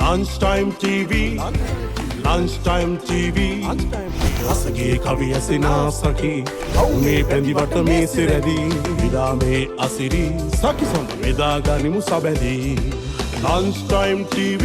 Lunchtime TV. Lunchtime TV. රසගේ කවි ඇසෙනා සකි මේ පැඳිවට මේ සිරැදී විලා මේ අසිරි සකි සොඳ මෙදා ගනිමු සබැදී Lunchtime TV.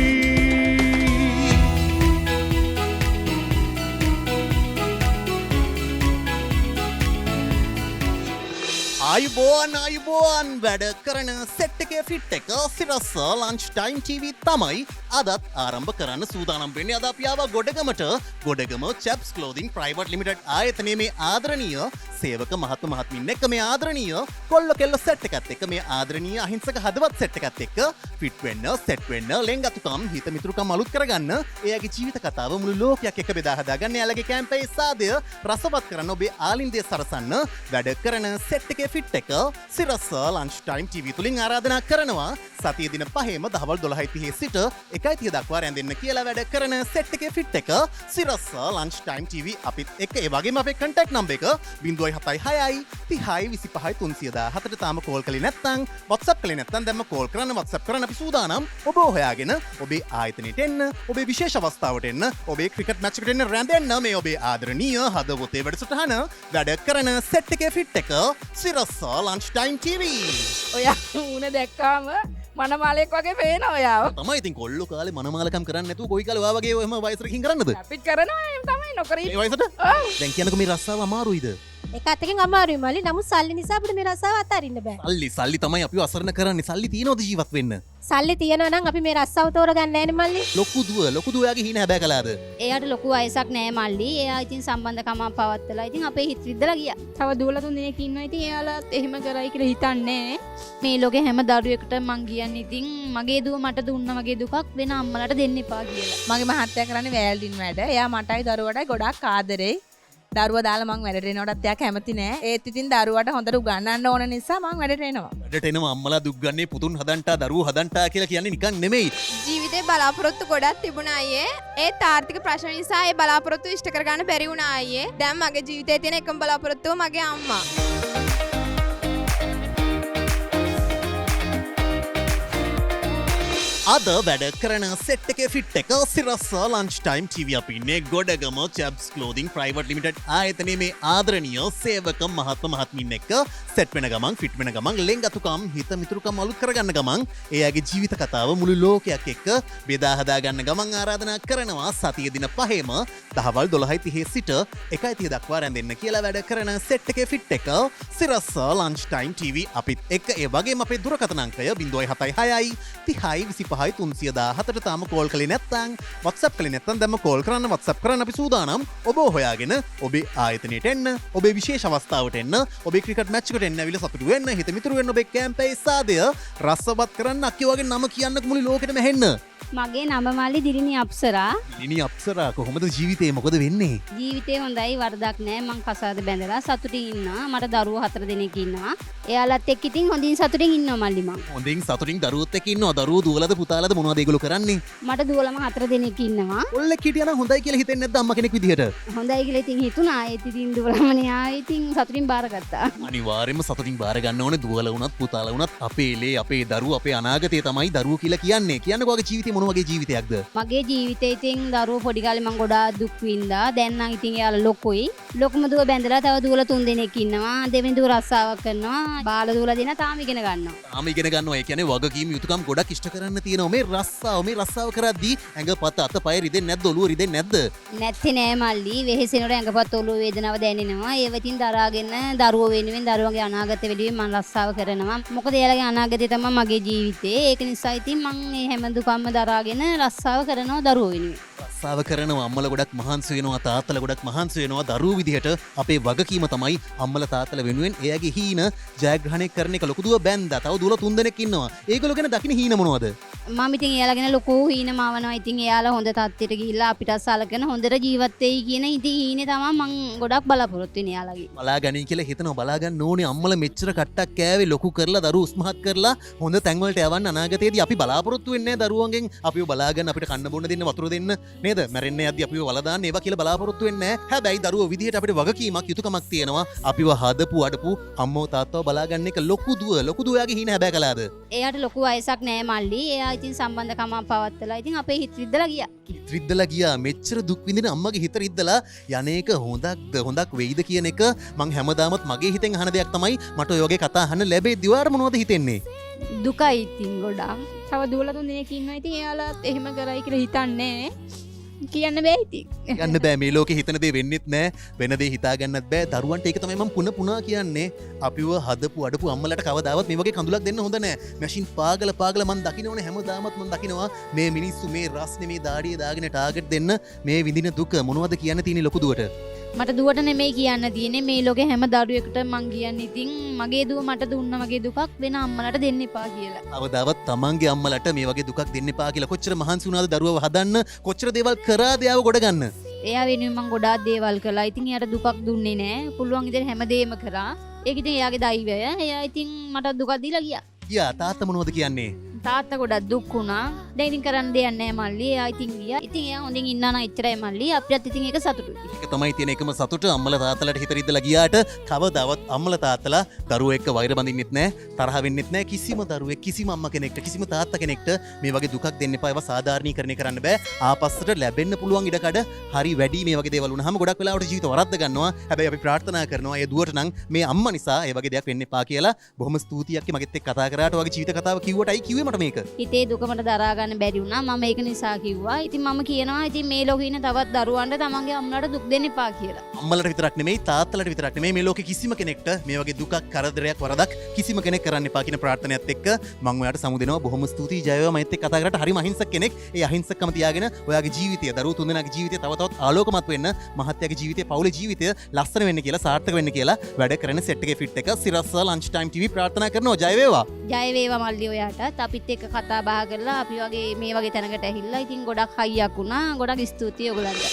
ආයුබෝවන් වැඩ කරන සෙට් එකේ ෆිට් එක සිරස ලන්ච් ටයිම් TV තමයි අදත් ආරම්භ කරන්න සූදානම් වෙන්නේ. අද අපි ආවා ගොඩගම චැප්ස් ක්ලෝතින් ප්‍රයිවට් ලිමිටඩ් ආයතනයේ මේ ආදරණීය සේවක මහත්මින් එක්ක මේ ආදරණීය කොල්ල කෙල්ල සෙට් එකත් එක්ක මේ ආදරණීය අහිංසක හදවත් සෙට් එකත් එක්ක ෆිට් වෙන්න සෙට් වෙන්න ලෙන්ගතුකම් හිත මිතුරුකම් අලුත් කරගන්න එයාගේ ජීවිත කතාව මුළු ලෝකයක් එක්ක බෙදා හදාගන්න එයාලගේ කැම්පේන් සාදය රසවත් කරන්න ඔබේ ආලින්දය සරසන්න වැඩ කරන සෙට් එකේ ෆිට් එක සිරස ලන්ච් ටයිම් TV තුලින් ආරාධනා කරනවා සතිය දින 5ම දහවල් 12:30 සිට 1:30 දක්වා රැඳෙන්න කියලා වැඩ කරන සෙට් එකේ ෆිට් එක සිරස ලන්ච් ටයිම් TV අපිත් එක්ක ඒ වගේම අපේ කන්ටැක්ට් නම්බර් එක 076 30 25 314ට තාම කෝල් කළේ නැත්නම් WhatsApp කළේ නැත්නම් දැම්ම කෝල් කරන්න WhatsApp කරන්න අපි සූදානම් ඔබ හොයාගෙන ඔබේ ආයතනයට එන්න ඔබේ විශේෂ අවස්ථාවට එන්න ඔබේ ක්‍රිකට් මැච් එකට එන්න රැඳෙන්න මේ ඔබේ ආදරණීය හදවතේ වැඩසටහන වැඩ කරන සෙට් එකේ ෆිට් එක සිරස ලන්ච් ටයිම් TV. ඔයා ඌන දැක්කාම මනමාලෙක් වගේ පේන ඔයාව. තමයි ඉතින් කොල්ලෝ කාලේ මනමාලකම් කරන්නේ නැතුව කොයි කාලේ ඔයා වගේ එහෙම වයසකින් කරන්නද? අපිත් කරනවා එහෙම තමයි නොකර මේ වයසට? දැන් කියනකො මේ රස්සාව අමාරුයිද? එක අතකින් අමාරුයි මල්ලි. නමුත් සල්ලි නිසා අපිට මේ රස්සාව අතාරින්න බෑ. සල්ලි තමයි අපිව අසරණ කරන්නේ. සල්ලි තියනවද ජීවත් වෙන්න? සල්ලි තියනවා නම් අපි මේ රස්සාව තෝරගන්නේ නැහැනේ මල්ලි. ලොකු දුවයාගේ හිණ හැබෑ කළාද? එයාට ලොකු වයසක් නෑ මල්ලි. එයා ඉතින් සම්බන්ධකමක් පවත්වලා ඉතින් අපේ හිත රිද්දලා ගියා. තව දුවලා 3 දෙනෙක් ඉන්නවා. ඉතින් එයාලත් එහෙම කරයි කියලා හිතන්නේ. මේ ලෝකේ හැම දරුවෙකුට මං කියන්නේ ඉතින් මගේ දුව මට දුන්න වගේ දුකක් වෙන අම්මලාට දෙන්න එපා කියලා. මගේ මහත්තයා කරන්නේ වැල්ඩින් වැඩ. එයා මටයි දරුවටයි ගොඩක් ආදරෙයි. දරුවා දාලා මං වැඩට එනකොටත් එයා කැමති නෑ. ඒත් ඉතින් දරුවට හොඳට උගන්වන්න ඕන නිසා මං වැඩට එනවා. වැඩට එනවා අම්මලා දුක් ගන්නේ පුතුන් හදන්ටා දරුවෝ හදන්ටා කියලා කියන්නේ නිකන් නෙමෙයි. ජීවිතේ බලාපොරොත්තු ගොඩක් තිබුණා අයියේ. ඒත් ආර්ථික ප්‍රශ්න නිසා ඒ බලාපොරොත්තු ඉෂ්ට කරගන්න බැරි වුණා අයියේ. දැන් මගේ ජීවිතේ තියෙන එකම බලාපොරොත්තුව මගේ අම්මා. අද වැඩ කරන සෙට් එකේ ෆිට් එක සිරස ලන්ච් ටයිම් TV අපි ඉන්නේ ගොඩගම චැප්ස් ක්ලෝතින් ප්‍රයිවට් ලිමිටඩ් ආයතනයේ මේ ආදරණීය සේවක මහත්මින් එක්ක සෙට් වෙන ගමන් ෆිට් වෙන ගමන් ලෙන්ගතුකම් හිත මිතුරුකම් අලුත් කරගන්න ගමන් එයාගේ ජීවිත කතාව මුළු ලෝකයක් එක්ක බෙදා හදා ගන්න ගමන් ආරාධනා කරනවා සතිය දින 5ම දහවල් 12:30 සිට 1:30 දක්වා රැඳෙන්න කියලා වැඩ කරන සෙට් එකේ ෆිට් එක සිරස ලන්ච් ටයිම් TV අපිත් එක්ක ඒ වගේම අපේ දුරකථන අංකය 076 30 314ට තාම කෝල් කළේ නැත්නම් WhatsApp කළේ නැත්නම් දැම්ම කෝල් කරන්න WhatsApp කරන්න අපි සූදානම් ඔබ හොයාගෙන ඔබේ ආයතනයට එන්න ඔබේ විශේෂ අවස්ථාවට එන්න ඔබේ ක්‍රිකට් මැච් එකට එන්න ඇවිල්ලා සතුටු වෙන්න හිත මිතුරු වෙන්න ඔබේ කැම්පේන් සාදය රසවත් කරන්න අක්කේ වගේ නම කියන්නක මුළු ලෝකෙටම ඇහෙන්න. මගේ නම මල්ලි දිරිනි අප්සරා. දිරිනි අප්සරා කොහොමද ජීවිතේ මොකද වෙන්නේ? ජීවිතේ හොඳයි වරදක් නෑ. මං කසාද බැඳලා සතුටින් ඉන්නවා. මට දරුවෝ 4 දෙනෙක් ඉන්නවා. එයාලත් එක්ක ඉතින් හොඳින් සතුටින් ඉන්නවා මල්ලි මං. හොඳින් සතුටින් දරුවොත් එක්ක ඉන්නවා. දරුවෝ දුවලද පුතාලද මොනවද ඒගොල්ලෝ කරන්නේ? මට දුවලම 4 දෙනෙක් ඉන්නවා. ඔල්ලෙක් හිටියනම් හොඳයි කියලා හිතෙන්නේ නැද්ද අම්මා කෙනෙක් විදිහට? හොඳයි කියලා ඉතින් හිතුණා. ඒත් ඉතින් දුවලමනේ ආයේ ඉතින් සතුටින් බාරගත්තා. අනිවාර්යයෙන්ම සතුටින් බාර ගන්න ඕනේ. දුවලා වුණත් පුතාලා වුණත් අපේ ලේ අපේ දරුවෝ අපේ අනාගතය තමයි දරුවෝ කියලා කියන්නේ. කියන්නේ කොහොගේ ජීවිතේ මොන වගේ ජීවිතයක්ද? මගේ ජීවිතේ ඉතින් දරුවෝ පොඩි කාලේ මං ගොඩාක් දුක් විඳා. දැන් නම් ඉතින් එයාලා ලොකුයි. ලොකුම දුව බැඳලා තව දුවලා 3 දෙනෙක් ඉන්නවා. දෙවෙනි දුව රස්සාවක් කරනවා. බාල දුවලා දෙන තාම ඉගෙන ගන්නවා. තාම ඉගෙන ගන්නවා. ඒ කියන්නේ වගකීම් යුතුකම් ගොඩක් ඉෂ්ට කරන්න තියෙනවා. මේ රස්සාව කරද්දී ඇඟපත අතපය රිදෙන්නේ නැද්ද? ඔළුව රිදෙන්නේ නැද්ද? නැත්තේ නෑ මල්ලි. වෙහෙසෙනකොට ඇඟපත ඔළුව වේදනාව දැනෙනවා. ඒව ඉතින් දරාගෙන දරුවෝ වෙනුවෙන් දරුවන්ගේ අනාගතය වෙනුවෙන් මම රස්සාව කරනවා. මොකද එයාලගේ අනාගතය තමයි මගේ ජීවිතේ. ඒක නිසා ඉතින් මම මේ හැම දුකක්ම දරාගෙන රස්සාව කරනවා දරුවෝ වෙනුවෙන්. රස්සාව කරනවා අම්මලා ගොඩක් මහන්සි වෙනවා තාත්තලා ගොඩක් මහන්සි වෙනවා දරුවෝ විදිහට අපේ වගකීම තමයි අම්මලා තාත්තලා වෙනුවෙන් එයාගේ හීන ජයග්‍රහණය කරන එක. ලොකු දුව බැන්දා. තව දුවලා 3 දෙනෙක් ඉන්නවා. ඒගොල්ලෝ ගැන දකින්න හීන මොනවද? මම ඉතින් එයාලා ගැන ලොකු හීන මාවනවා. ඉතින් එයාලා හොඳ තත්ත්වයට ගිහිල්ලා අපිට සලකන හොඳට ජීවත් වෙයි කියන ඉතින් හීනේ තමයි මං ගොඩක් බලාපොරොත්තු වෙන්නේ එයාලගේ. බලා ගනින් කියලා හිතනවා. බලා ගන්න ඕනේ අම්මලා මෙච්චර කට්ටක් කෑවේ ලොකු කරලා දරුවෝ උස්මහත් කරලා හොඳ තැන් වලට යවන්න අනාගතයේදී අපි බලාපොරොත්තු වෙන්නේ දරුවන්ගෙන් අපිව බලා ගන්න අපිට කන්න බොන්න දෙන්න වතුර දෙන්න නේද? මැරෙන්න යද්දී අපිව වල දාන්න ඒවා කියලා බලාපොරොත්තු වෙන්නේ නැහැ. හැබැයි දරුවෝ විදිහට අපිට වගකීමක් යුතුකමක් තියෙනවා. අපිව හදපු අඩපු අම්මෝ තාත්තව බලා ගන්න එක ලොකු දුවයාගේ හිණ හැබෑ කළාද? එයාට ලොකු වයසක් නෑ මල්ලි. එයා ඉතින් සම්බන්ධකම පවත්වලා ඉතින් අපේ හිත රිද්දලා ගියා. රිද්දලා ගියා. මෙච්චර දුක් විඳින අම්මගේ හිත රිද්දලා යන්නේක හොඳක් වෙයිද කියන එක මං හැමදාමත් මගේ හිතෙන් අහන දෙයක් තමයි. මට ඔය වගේ කතා අහන්න ලැබෙද්දි ඔයාලට මොනවද හිතෙන්නේ? දුකයි ඉතින් ගොඩාක්. තව දුවලා 3 දෙනෙක් ඉන්නවා. ඉතින් එයාලා එහෙම කරයි කියලා හිතන්නේ කියන්න බෑ ඉතින්. යන්න බෑ මේ ලෝකේ හිතන දේ වෙන්නෙත් නෑ. වෙන දේ හිතා ගන්නත් බෑ. දරුවන්ට ඒක තමයි මම පුනා කියන්නේ. අපිව හදපු අඩපු අම්මලට කවදාවත් මේ වගේ කඳුලක් දෙන්න හොඳ නෑ. මැෂින් පාගල මන් දකින්නෝනේ හැමදාමත් මන් දකින්නවා මේ මිනිස්සු මේ රස්නේ මේ දාඩිය දාගෙන ටාගට් දෙන්න මේ විඳින දුක මොනවද කියන්න තියෙන්නේ ලොකු දුවට. මට දුවට නෙමෙයි කියන්න තියෙන්නේ මේ ලෝකේ හැම දරුවෙකුට මං කියන්නේ ඉතින් මගේ දුව මට දුන්න වගේ දුකක් වෙන අම්මලට දෙන්න එපා කියලා. අවදාවත් තමන්ගේ අම්මලට මේ වගේ දුකක් දෙන්න එපා කියලා කොච්චර මහන්සි වුණාද දරුවව හදන්න කොච්චර දේවල් කරාද යාව ගොඩ ගන්න. එයා වෙනුවෙන් මං ගොඩාක් දේවල් කළා. ඉතින් එයාට දුකක් දුන්නේ නෑ. පුළුවන් විදිහට හැමදේම කරා. ඒක ඉතින් එයාගේ දෛවය. එයා ඉතින් මට දුකක් දීලා ගියා. ගියා තාත්තා මොනවද කියන්නේ? තාත්තා ගොඩක් දුක් වුණා. දැන් ඉතින් කරන්න දෙයක් නෑ මල්ලි. එයා ඉතින් ගියා. ඉතින් එයා හොඳින් ඉන්නා නම් එච්චරයි මල්ලි. අපිටත් ඉතින් ඒක සතුටුයි. ඒක තමයි තියෙන එකම සතුට. අම්මලා තාත්තලාට හිත රිද්දලා ගියාට කවදාවත් අම්මලා තාත්තලා දරුවෝ එක්ක වෛර බඳින්නෙත් නෑ. තරහ වෙන්නෙත් නෑ. කිසිම දරුවෙක් කිසිම අම්මා කෙනෙක්ට කිසිම තාත්තා කෙනෙක්ට මේ වගේ දුකක් දෙන්න එපා. ඒවා සාධාරණීකරණය කරන්න බෑ. ආපස්සට ලැබෙන්න පුළුවන් ඉඩකඩ හරි වැඩි මේ වගේ දේවල් වුණාම ගොඩක් වෙලාවට ජීවිත වරද්ද ගන්නවා. හැබැයි අපි ප්‍රාර්ථනා කරනවා ඒ දුවට නම් මේ අම්මා නිසා ඒ වගේ දෙයක් වෙන්න එපා කියලා. බොහොම ස්තුතියක් මගෙත් එක්ක කතා කරාට වගේ ජීවිත කතාව කිව්වටයි කිව්වේ මට මේක. හිතේ දුක මට දරා ගන්න බැරි වුණා. මම ඒක නිසා කිව්වා. ඉතින් මම කියනවා ඉතින් මේ ලෝකේ ඉන්න තවත් දරුවන්ට තමන්ගේ අම්මලාට දුක් දෙන්න එපා කියලා. අම්මලට විතරක් නෙමෙයි තාත්තලට විතරක් නෙමෙයි මේ ලෝකේ කිසිම කෙනෙක්ට මේ වගේ දුකක් කරදරයක් වරදක් කිසිම කෙනෙක් කරන්න එපා කියන ප්‍රාර්ථනාවත් එක්ක මම ඔයාලට සමු දෙනවා. බොහොම ස්තුතියි ජය වේවා. මයිත් එක්ක කතා කරාට හරිම අහිංසක කෙනෙක්. ඒ අහිංසකකම තියාගෙන ඔයාගේ ජීවිතය දරුවෝ තුන්දෙනාගේ ජීවිතය තව තවත් ආලෝකමත් වෙන්න මහත්යාගේ ජීවිතය පවුලේ ජීවිතය ලස්සන වෙන්න කියලා සාර්ථක වෙන්න කියලා වැඩ කරන සෙට් එකේ ෆිට් එක සිරස්ස ලන්ච් ටයිම් ටීවී ප්‍රාර්ථනා කරනවා. ජය වේවා. ජය වේවා මල්ලි ඔයාටත්. අපිත් එක්ක කතා බහ කරලා අපි වගේ මේ වගේ තැනකට ඇහිල්ලා ඉතින් ගොඩක් හයියක් වුණා. ගොඩක් ස්තුතියි ඔයගලන්ට.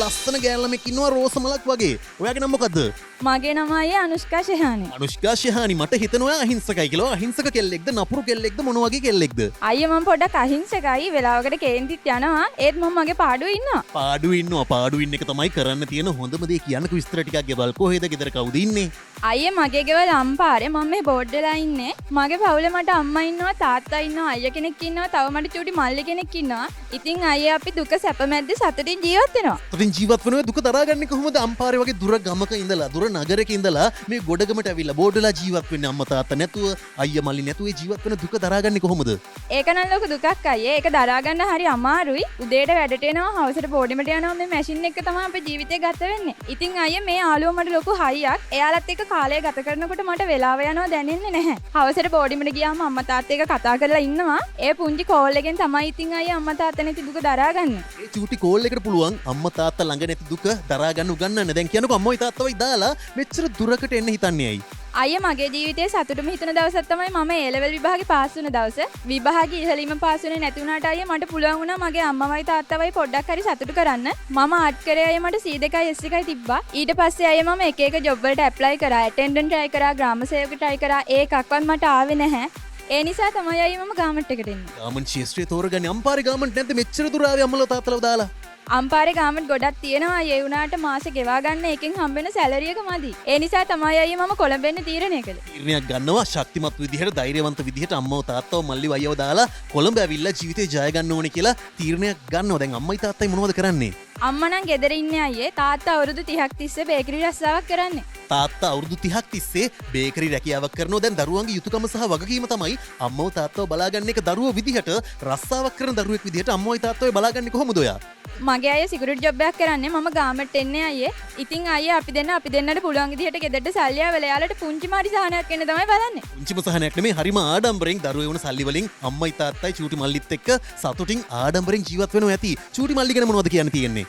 ලස්සන ගෑල්ලමෙක් ඉන්නවා රෝස මලක් වගේ. ඔයාගේ නම මොකද්ද? මගේ නම අයියා අනුෂ්කා ශෙහානි. අනුෂ්කා ශෙහානි. මට හිතෙනවා ඔයා අහිංසකයි කියලා. අහිංසක කෙල්ලෙක්ද නපුරු කෙල්ලෙක්ද මොන වගේ කෙල්ලෙක්ද? අයියා මම පොඩ්ඩක් අහිංසකයි. වෙලාවකට කේන්තිත් යනවා. ඒත් මම මගේ පාඩුවේ ඉන්නවා. පාඩුවේ ඉන්නවා. පාඩුවේ ඉන්න එක තමයි කරන්න තියෙන හොඳම දේ. කියන්නකෝ විස්තර ටිකක් ගෙවල් කොහෙද ගෙදර කවුද ඉන්නේ? අයියා මගේ ගෙවල් අම්පාරේ. මම මේ බෝඩ් වෙලා ඉන්නේ. මගේ පවුලේ මට අම්මා ඉන්නවා, තාත්තා ඉන්නවා, අයියා කෙනෙක් ඉන්නවා, තව මට චූටි මල්ලි කෙනෙක් ඉන්නවා. ඉතින් අයියා අපි දුක සැප මැද්දේ සතුටින් ජීවත් වෙනවා. සතුටින් ජීවත් වෙනවා. දුක දරාගන්නේ කොහොමද? අම්පාරේ වගේ දුර ගමක ඉඳලා දුර නගරයක ඉඳලා මේ ගොඩගමට ඇවිල්ලා බෝඩ්ලා ජීවත් වෙන්නේ අම්මා තාත්තා නැතුව අයියා මල්ලි නැතුව ජීවත් වෙන දුක දරාගන්නේ කොහොමද? ඒක නම් ලොකු දුකක් අයියේ. ඒක දරා ගන්න හරි අමාරුයි. උදේට වැඩට එනවා, හවසට බෝඩිමට යනවා. මේ මැෂින් එක තමයි අපේ ජීවිතේ ගත වෙන්නේ. ඉතින් අයියේ මේ ආලුව මට ලොකු හයියක්. එයාලත් එක්ක කාලය ගත කරනකොට මට වෙලාව යනවා දැනෙන්නේ නැහැ. හවසට බෝඩිමට ගියාම අම්මා තාත්තා එක්ක කතා කරලා ඉන්නවා. ඒ පුංචි කෝල් එකෙන් තමයි ඉතින් අයියේ අම්මා තාත්තා නැති දුක දරාගන්නේ. ඒ චූටි කෝල් එකට පුළුවන් අම්මා තාත්තා ළඟ නැති දුක දරා ගන්න උගන්නන්න. දැන් කියනකො අම්මයි තාත්තවයි දාලා මෙච්චර දුරකට එන්න හිතන්නේ ඇයි? අයිය මගේ ජීවිතේ සතුටුම හිතන දවසක් තමයි මම ඒ ලෙවල් විභාගේ පාස් වුණ දවස. විභාගේ ඉහළින්ම පාස් වුණේ නැති වුණාට අයිය මට පුළුවන් වුණා මගේ අම්මවයි තාත්තවයි පොඩ්ඩක් හරි සතුටු කරන්න. මම ආර්ට් කරේ අයිය මට C2යි S2යි තිබ්බා. ඊට පස්සේ අයිය මම එක එක ජොබ් වලට ඇප්ලයි කරා. ඇටෙන්ඩන්ට් try කරා, ග්‍රාම සේවක try කරා. ඒකක්වත් මට ආවේ නැහැ. ඒ නිසා තමයි අයිය මම ගාමන්ට් එකට එන්නේ. ගාමන්ට් ශාස්ත්‍රයේ තෝරගන්නේ අම්පාරේ ගාමන්ට් නැද්ද මෙච්චර දුර ආවේ අම්මලා තාත්තලා දාලා? අම්පාරේ ගාමන්ට් ගොඩක් තියෙනවා. ඒ වුණාට මාසෙ ගෙවා ගන්න එකෙන් හම්බෙන සැලරි එක මදි. ඒ නිසා තමයි අයියේ මම කොළඹෙන්න තීරණය කළේ. තීරණයක් ගන්නවා ශක්තිමත් විදිහට, ධෛර්යවන්ත විදිහට අම්මව තාත්තව මල්ලිව අයියව දාලා කොළඹ ඇවිල්ලා ජීවිතේ ජය ගන්න ඕනේ කියලා තීරණයක් ගන්නවා. දැන් අම්මයි තාත්තයි මොනවද කරන්නේ? අම්මා නම් ගෙදර ඉන්නේ අයියේ. තාත්තා අවුරුදු 30ක් තිස්සේ බේකරි රස්සාවක් කරන්නේ. තාත්තා අවුරුදු 30ක් තිස්සේ බේකරි රැකියාවක් කරනවා. දැන් දරුවන්ගේ යුතුයකම සහ වගකීම තමයි අම්මව තාත්තව බලාගන්න එක. දරුවෝ විදිහට රස්සාවක් කරන දරුවෙක් විදිහට අම්මවයි තාත්තවයි බලාගන්නේ කොහොමද ඔයා? මගේ අයියා සිකියුරිටි ජොබ් එකක් කරන්නේ. මම ගාමන්ට් එන්නේ අයියේ. ඉතින් අයියා අපි දෙන්නට පුළුවන් විදිහට ගෙදරට සල්ලි ආවල යාලට පුංචි මාරි සහනයක් එන්න තමයි බලන්නේ. පුංචිම සහනයක් නෙමෙයි, හරිම ආඩම්බරෙන් දරුවෝ වුණ සල්ලි වලින් අම්මයි තාත්තයි චූටි මල්ලිත් එක්ක සතුටින් ආඩම්බරෙන් ජීවත් වෙනවා ඇති. චූටි මල්ලි ගැන මොනවද කියන්න තියෙන්නේ?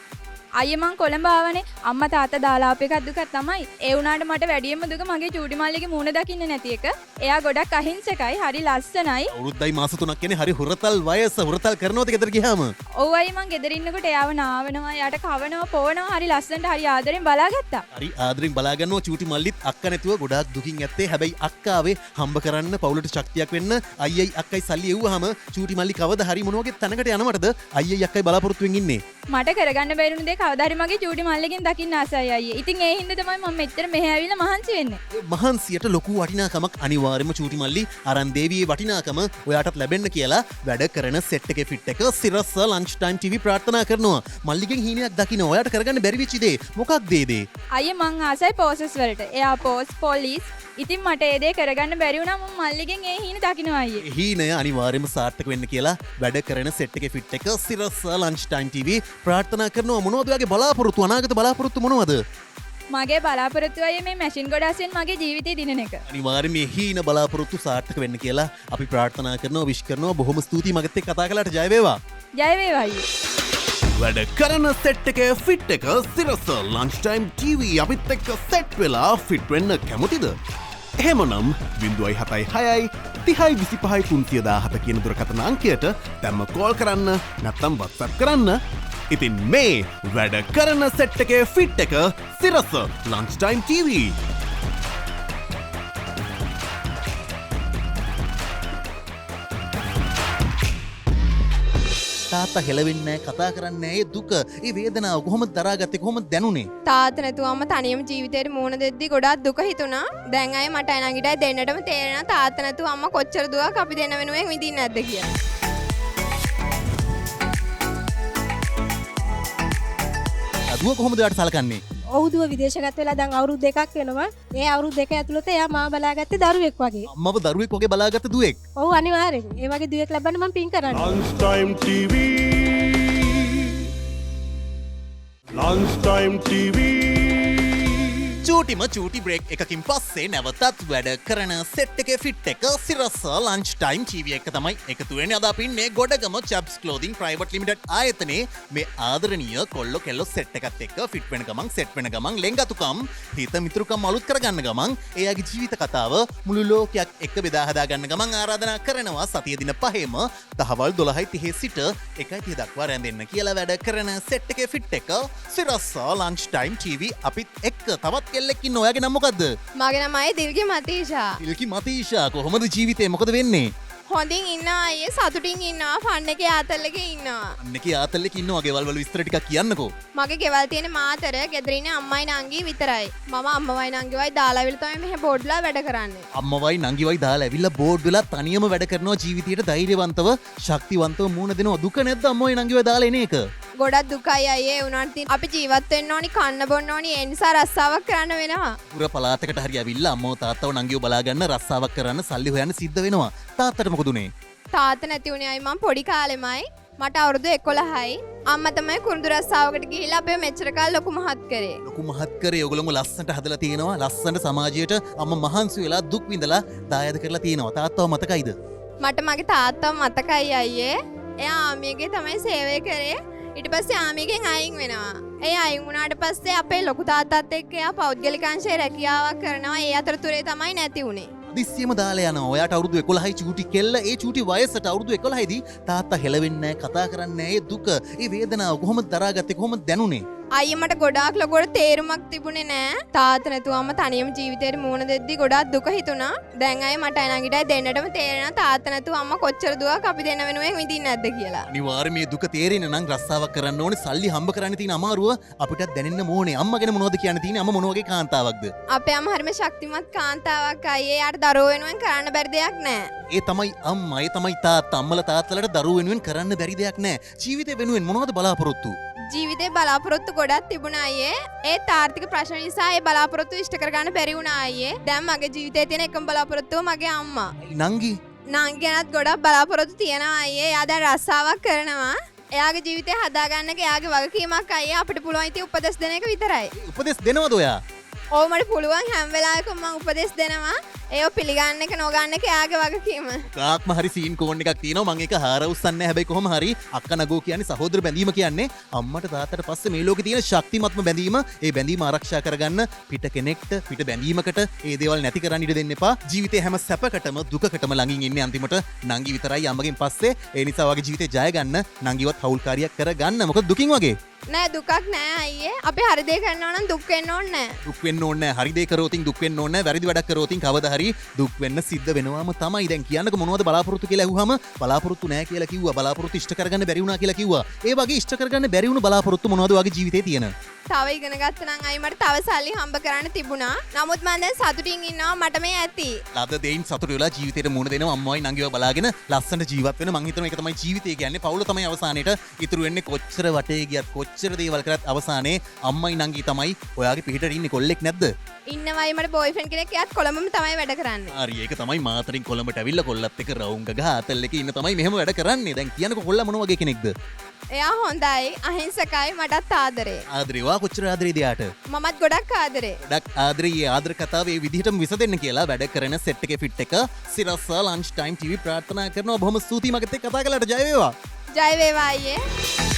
අයියේ මං කොළඹ ආවනේ. අම්මා තාත්තා දාලා අප එකක් දුකක් තමයි. ඒ වුණාට මට වැඩියෙන්ම දුක මගේ චූටි මල්ලිගේ මූණ දකින්න නැති එක. එයා ගොඩක් අහිංසකයි, හරි ලස්සනයි. අවුරුද්දයි මාස 3ක් කියන්නේ හරි හුරතල් වයස. හුරතල් කරනවද ගෙදර ගියාම? ඔව් අයියේ මං ගෙදර ඉන්නකොට එයාව නාවනවා, එයාට කවනවා, පොවනවා, හරි ලස්සනට හරි ආදරෙන් බලාගත්තා. හරි ආදරෙන් බලා ගන්නවා. චූටි මල්ලිත් අක්කා නැතුව ගොඩාක් දුකින් ඇත්තේ. හැබැයි අක්කාවේ හම්බ කරන්න පවුලට ශක්තියක් වෙන්න අයියයි අක්කයි සල්ලි එව්වහම චූටි මල්ලි කවදා හරි මොන වගේ තැනකට යනවටද අයියයි අක්කයි බලාපොරොත්තු වෙමින් ඉන්නේ. මට කරගන්න බැරිුණු දේ කවදාරි මගේ චූටි මල්ලකින් දකින්න ආසයි අයියේ. ඉතින් ඒ හින්දා තමයි මම මෙච්චර මෙහෙ ඇවිල්ලා මහන්සි වෙන්නේ. මහන්සියට ලොකු වටිනාකමක් අනිවාර්යයෙන්ම චූටි මල්ලි අරන් දේවියේ වටිනාකම ඔයාටත් ලැබෙන්න කියලා වැඩ කරන සෙට් එකේ ෆිට් එක සිරස්ස ලන්ච් ටයිම් ටීවී ප්‍රාර්ථනා කරනවා. මල්ලිගෙන් හීනයක් දකින්න ඔයාට කරගන්න බැරි වෙච්ච දේ මොකක්ද ඒ දේ? අයියේ මං ආසයි පෝසස් වලට. එයා පෝස් පොලිස්. ඉතින් මට ඒ දේ කරගන්න බැරි වුණා මම මල්ලිගෙන් ඒ හීන දකින්නවා අයියේ. හීනය අනිවාර්යයෙන්ම සාර්ථක වෙන්න කියලා වැඩ කරන සෙට් එකේ ෆිට් එක සිරස්ස ලන්ච් ටයිම් ටීවී ප්‍රාර්ථනා කරනවා. මොනවද ඔයාගේ බලාපොරොත්තු අනාගත බලාපොරොත්තු මොනවද? මගේ බලාපොරොත්තු අයියේ මේ මැෂින් ගොඩාසෙන් මගේ ජීවිතේ දිනන එක. අනිවාර්යයෙන් මේ හීන බලාපොරොත්තු සාර්ථක වෙන්න කියලා අපි ප්‍රාර්ථනා කරනවා විශ් කරනවා. බොහොම ස්තුතියි මගත් එක්ක කතා කළාට. ජය වේවා. ජය වේවා අයියේ. වැඩ කරන සෙට් එකේ ෆිට් එක සිරස ලන්ච් ටයිම් ටීවී අපිත් එක්ක සෙට් වෙලා ෆිට් වෙන්න කැමතිද? එහෙමනම් 0.6යි30.25.317 කියන දුරකථන අංකයට දැම්ම කෝල් කරන්න නැත්නම් WhatsApp කරන්න. ඉතින් මේ වැඩ කරන සෙට් එකේ ෆිට් එක සිරස ලන්ච් ටයිම් ටීවී. තාත්තා හෙලවෙන්නේ කතා කරන්නේ ඒ දුක ඒ වේදනාව කොහොමද දරාගත්තේ කොහොමද දැනුනේ? තාත්තා නැතුවම තනියම ජීවිතේට මුහුණ දෙද්දි ගොඩාක් දුක හිතුණා. දැන් අය මට අනගිටයි දෙන්නටම තේරෙනවා තාත්තා නැතුව අම්මා කොච්චර දුවක් අපි දෙන්න වෙනුවෙන් විඳින්නේ නැද්ද කියලා. අදුව කොහොමද ඔයාලට සලකන්නේ? ඔහුදුව විදේශගත වෙලා දැන් අවුරුදු 2ක් වෙනවා. ඒ අවුරුදු 2 ඇතුළත එයා මාව බලාගත්තේ දරුවෙක් වගේ. අම්මව දරුවෙක් වගේ බලාගත්ත දුවෙක්. ඔව් අනිවාර්යෙන්. ඒ වගේ දුවෙක් ලබන්න මම පින් කරන්නේ. Lunch time TV. Lunch time TV. චූටිම චූටි බ්‍රේක් එකකින් පස්සේ නැවතත් වැඩ කරන සෙට් එකේ ෆිට් එක සිරස ලන්ච් ටයිම් ටීවී එක තමයි එකතු වෙන්නේ. අද අපි ඉන්නේ ගොඩගම චැප්ස් ක්ලෝතින් ප්‍රයිවට් ලිමිටඩ් ආයතනයේ මේ ආදරණීය කොල්ලෝ කෙල්ලෝ සෙට් එකත් එක්ක ෆිට් වෙන ගමන් සෙට් වෙන ගමන් ලෙන්ගතුකම් හිත මිතුරුකම් අලුත් කරගන්න ගමන් එයාගේ ජීවිත කතාව මුළු ලෝකයක් එක්ක බෙදා හදා ගන්න ගමන් ආරාධනා කරනවා සතිය දින 5ෙම දහවල් 12:30 සිට 1:30 දක්වා රැඳෙන්න කියලා වැඩ කරන සෙට් එකේ ෆිට් එක සිරස ලන්ච් ටයිම් ටීවී අපිත් එක්ක තවත් කෙල්ලෙක් ඉන්න. ඔයාගේ නම මොකද්ද? මගේ නම අය දිල්ගේ මතීෂා. ඉල්කි මතීෂා කොහොමද ජීවිතේ මොකද වෙන්නේ? හොඳින් ඉන්නවා අයියේ සතුටින් ඉන්නවා ෆන් එකේ ආතල් එකේ ඉන්නවා. අන්නකේ ආතල්ලෙක ඉන්නවා. ගෙවල් වල විස්තර ටිකක් කියන්නකෝ. මගේ ගෙවල් තියෙන මාතර ගෙදර ඉන්නේ අම්මයි නංගි විතරයි. මම අම්මවයි නංගිවයි දාලා ඇවිල්ලා තමයි මෙහෙ බෝඩ්ලා වැඩ කරන්නේ. අම්මවයි නංගිවයි දාලා ඇවිල්ලා බෝඩ් වෙලා තනියම වැඩ කරනවා. ජීවිතයට ධෛර්යවන්තව ශක්තිවන්තව මුණ දෙනවා. දුක නැද්ද අම්මවයි නංගිවයි දාලා එන එක? ගොඩක් දුකයි අයියේ උනාට අපි ජීවත් වෙන්න ඕනි කන්න බොන්න ඕනි ඒ නිසා රස්සාවක් කරන්න වෙනවා. පුර පළාතකට හරි ඇවිල්ලා අම්මව තාත්තව නංගිව බලා ගන්න රස්සාවක් කරන්න සල්ලි හොයන්න සිද්ධ වෙනවා. තාත්තට මොකද උනේ? තාත්තා නැති වුණේ අයි මම පොඩි කාලෙමයි. මට අවුරුදු 11යි. අම්මා තමයි කුරුඳු රස්සාවකට ගිහිල්ලා අපේ මෙච්චර කාල ලොකු මහත් කරේ. ලොකු මහත් කරේ ඔයගොල්ලෝ ලස්සනට හදලා තියෙනවා. ලස්සනට සමාජයට අම්මා මහන්සි වෙලා දුක් විඳලා දායද කරලා තියෙනවා. තාත්තව මතකයිද? මට මගේ තාත්තව මතකයි අයියේ. එයා ආමියගේ තමයි සේවය කරේ. ඊට පස්සේ ආමියගෙන් අයින් වෙනවා. ඒ අයින් වුණාට පස්සේ අපේ ලොකු තාත්තත් එක්ක එයා පෞද්ගලිකාංශයේ රැකියාවක් කරනවා. ඒ අතරතුරේ තමයි නැති වුනේ. දිස්සියම දාලා යනවා. ඔයාට අවුරුදු 11යි චූටි කෙල්ල. ඒ චූටි වයසට අවුරුදු 11යිදී තාත්තා හෙලවෙන්නේ නැහැ, කතා කරන්නේ නැහැ. ඒ දුක, ඒ වේදනාව කොහොමද දරාගත්තේ? කොහොමද දැනුනේ? අයියේ මට ගොඩාක් ලොකුවට තේරුමක් තිබුණේ නෑ. තාත්තා නැතුවම තනියම ජීවිතේට මුහුණ දෙද්දි ගොඩාක් දුක හිතුණා. දැන් අය මට අනගිටයි දෙන්නටම තේරෙනවා තාත්තා නැතුව අම්මා කොච්චර දුවක් අපි දෙන්න වෙනුවෙන් විඳින්නේ නැද්ද කියලා. අනිවාර්යයෙන් මේ දුක තේරෙන්න නම් රස්සාවක් කරන්න ඕනේ. සල්ලි හම්බ කරන්න තියෙන අමාරුව අපිටත් දැනෙන්න ඕනේ. අම්මා ගැන මොනවද කියන්න තියෙන්නේ? අම්මා මොන වගේ කාන්තාවක්ද? අපේ අම්මා හරිම ශක්තිමත් කාන්තාවක් අයියේ. යාට දරුවෝ වෙනුවෙන් කරන්න බැරි දෙයක් නෑ. ඒ තමයි අම්මා, ඒ තමයි තාත්තා. අම්මලා තාත්තලාට දරුවෝ වෙනුවෙන් කරන්න බැරි දෙයක් නෑ. ජීවිතේ වෙනුවෙන් මොනවද බලාපොරොත්තු? ජීවිතේ බලාපොරොත්තු ගොඩක් තිබුණා අයියේ. ඒත් ආර්ථික ප්‍රශ්න නිසා ඒ බලාපොරොත්තු ඉෂ්ට කරගන්න බැරි වුණා අයියේ. දැන් මගේ ජීවිතේ තියෙන එකම බලාපොරොත්තුව මගේ අම්මා. නංගි නංගි ගැනත් ගොඩක් බලාපොරොත්තු තියෙනවා අයියේ. එයා දැන් රස්සාවක් කරනවා. එයාගේ ජීවිතේ හදාගන්න එයාගේ වගකීමක් අයියේ. අපිට පුළුවන් ඉතින් උපදෙස් දෙන එක විතරයි. උපදෙස් දෙනවද ඔයා? ඕ මට පුළුවන් හැම වෙලාවකම මම උපදෙස් දෙනවා. ඒව පිළිගන්න එක නොගන්න එක එයාගේ වගකීම. කාක්ම හරි සීන් කෝන් එකක් තියෙනවා. මම ඒක හාර උස්සන්නේ නැහැ. හැබැයි කොහොම හරි අක්කා නගෝ කියන්නේ සහෝදර බැඳීම කියන්නේ අම්මට තාත්තට පස්සේ මේ ලෝකේ තියෙන ශක්තිමත්ම බැඳීම. ඒ බැඳීම ආරක්ෂා කරගන්න පිට කෙනෙක්ට පිට බැඳීමකට ඒ දේවල් නැති කරන්න ඉඩ දෙන්න එපා. ජීවිතේ හැම සැපකටම දුකකටම ළඟින් ඉන්නේ අන්තිමට නංගි විතරයි අම්මගෙන් පස්සේ. ඒ නිසා වගේ ජීවිතේ ජය ගන්න නංගිවත් හවුල්කාරියක් කරගන්න. මොකද දුකින් වගේ නෑ දුකක් නෑ අයියේ. අපි හරි දේ කරනවා නම් දුක් වෙන්න ඕනේ නෑ. දුක් වෙන්න ඕනේ නැහැ. හරි දේ කරෝතින් දුක් වෙන්න ඕනේ නැහැ. වැරදි වැඩක් කරෝතින් කවදා හරි හරි දුක් වෙන්න සිද්ධ වෙනවාම තමයි. දැන් කියන්නක මොනවද බලාපොරොත්තු කියලා ඇහුවම බලාපොරොත්තු නැහැ කියලා කිව්වා. බලාපොරොත්තු ඉෂ්ට කරගන්න බැරි වුණා කියලා කිව්වා. ඒ වගේ ඉෂ්ට කරගන්න බැරි වුණු බලාපොරොත්තු මොනවද වගේ ජීවිතේ තියෙන? තව ඉගෙන ගත්ත නම් අයි මට තව සල්ලි හම්බ කරන්න තිබුණා. නමුත් මම දැන් සතුටින් ඉන්නවා මට මේ ඇති. ලද දෙයින් සතුට වෙලා ජීවිතේට මුණ දෙනවා අම්මයි නංගිව බලාගෙන ලස්සනට ජීවත් වෙන මං හිතනවා ඒක තමයි ජීවිතය කියන්නේ. පවුල තමයි අවසානයේට ඉතුරු වෙන්නේ. කොච්චර වටේ ගියත් කොච්චර දේවල් කරත් අවසානයේ අම්මයි නංගි තමයි ඔයාගේ පිටට ඉන්නේ. කොල්ලෙක් නැද්ද? ඉන්නවයි මට බොයිෆ්‍රෙන්ඩ් කෙනෙක් එයාත් කොළඹම තමයි වැඩ කරන්නේ. හරි ඒක තමයි මාතරින් කොළඹට ඇවිල්ලා කොල්ලත් එක්ක රවුම් ගහ ආතල් එකේ ඉන්න තමයි මෙහෙම වැඩ කරන්නේ. දැන් කියන්නකො කොල්ලා මොන වගේ කෙනෙක්ද? එයා හොඳයි අහිංසකයි මටත් ආදරේ. ආදරේවා කොච්චර ආදරේද යාට? මමත් ගොඩක් ආදරේ. ගොඩක් ආදරේ. ආදර කතාව ඒ විදිහටම විසඳෙන්න කියලා වැඩ කරන සෙට් එකේ ෆිට් එක සිරස්ස ලන්ච් ටයිම් ටීවී ප්‍රාර්ථනා කරනවා. බොහොම ස්තුතියි මගෙත් එක්ක කතා කළාට. ජය වේවා. ජය වේවා අයියේ.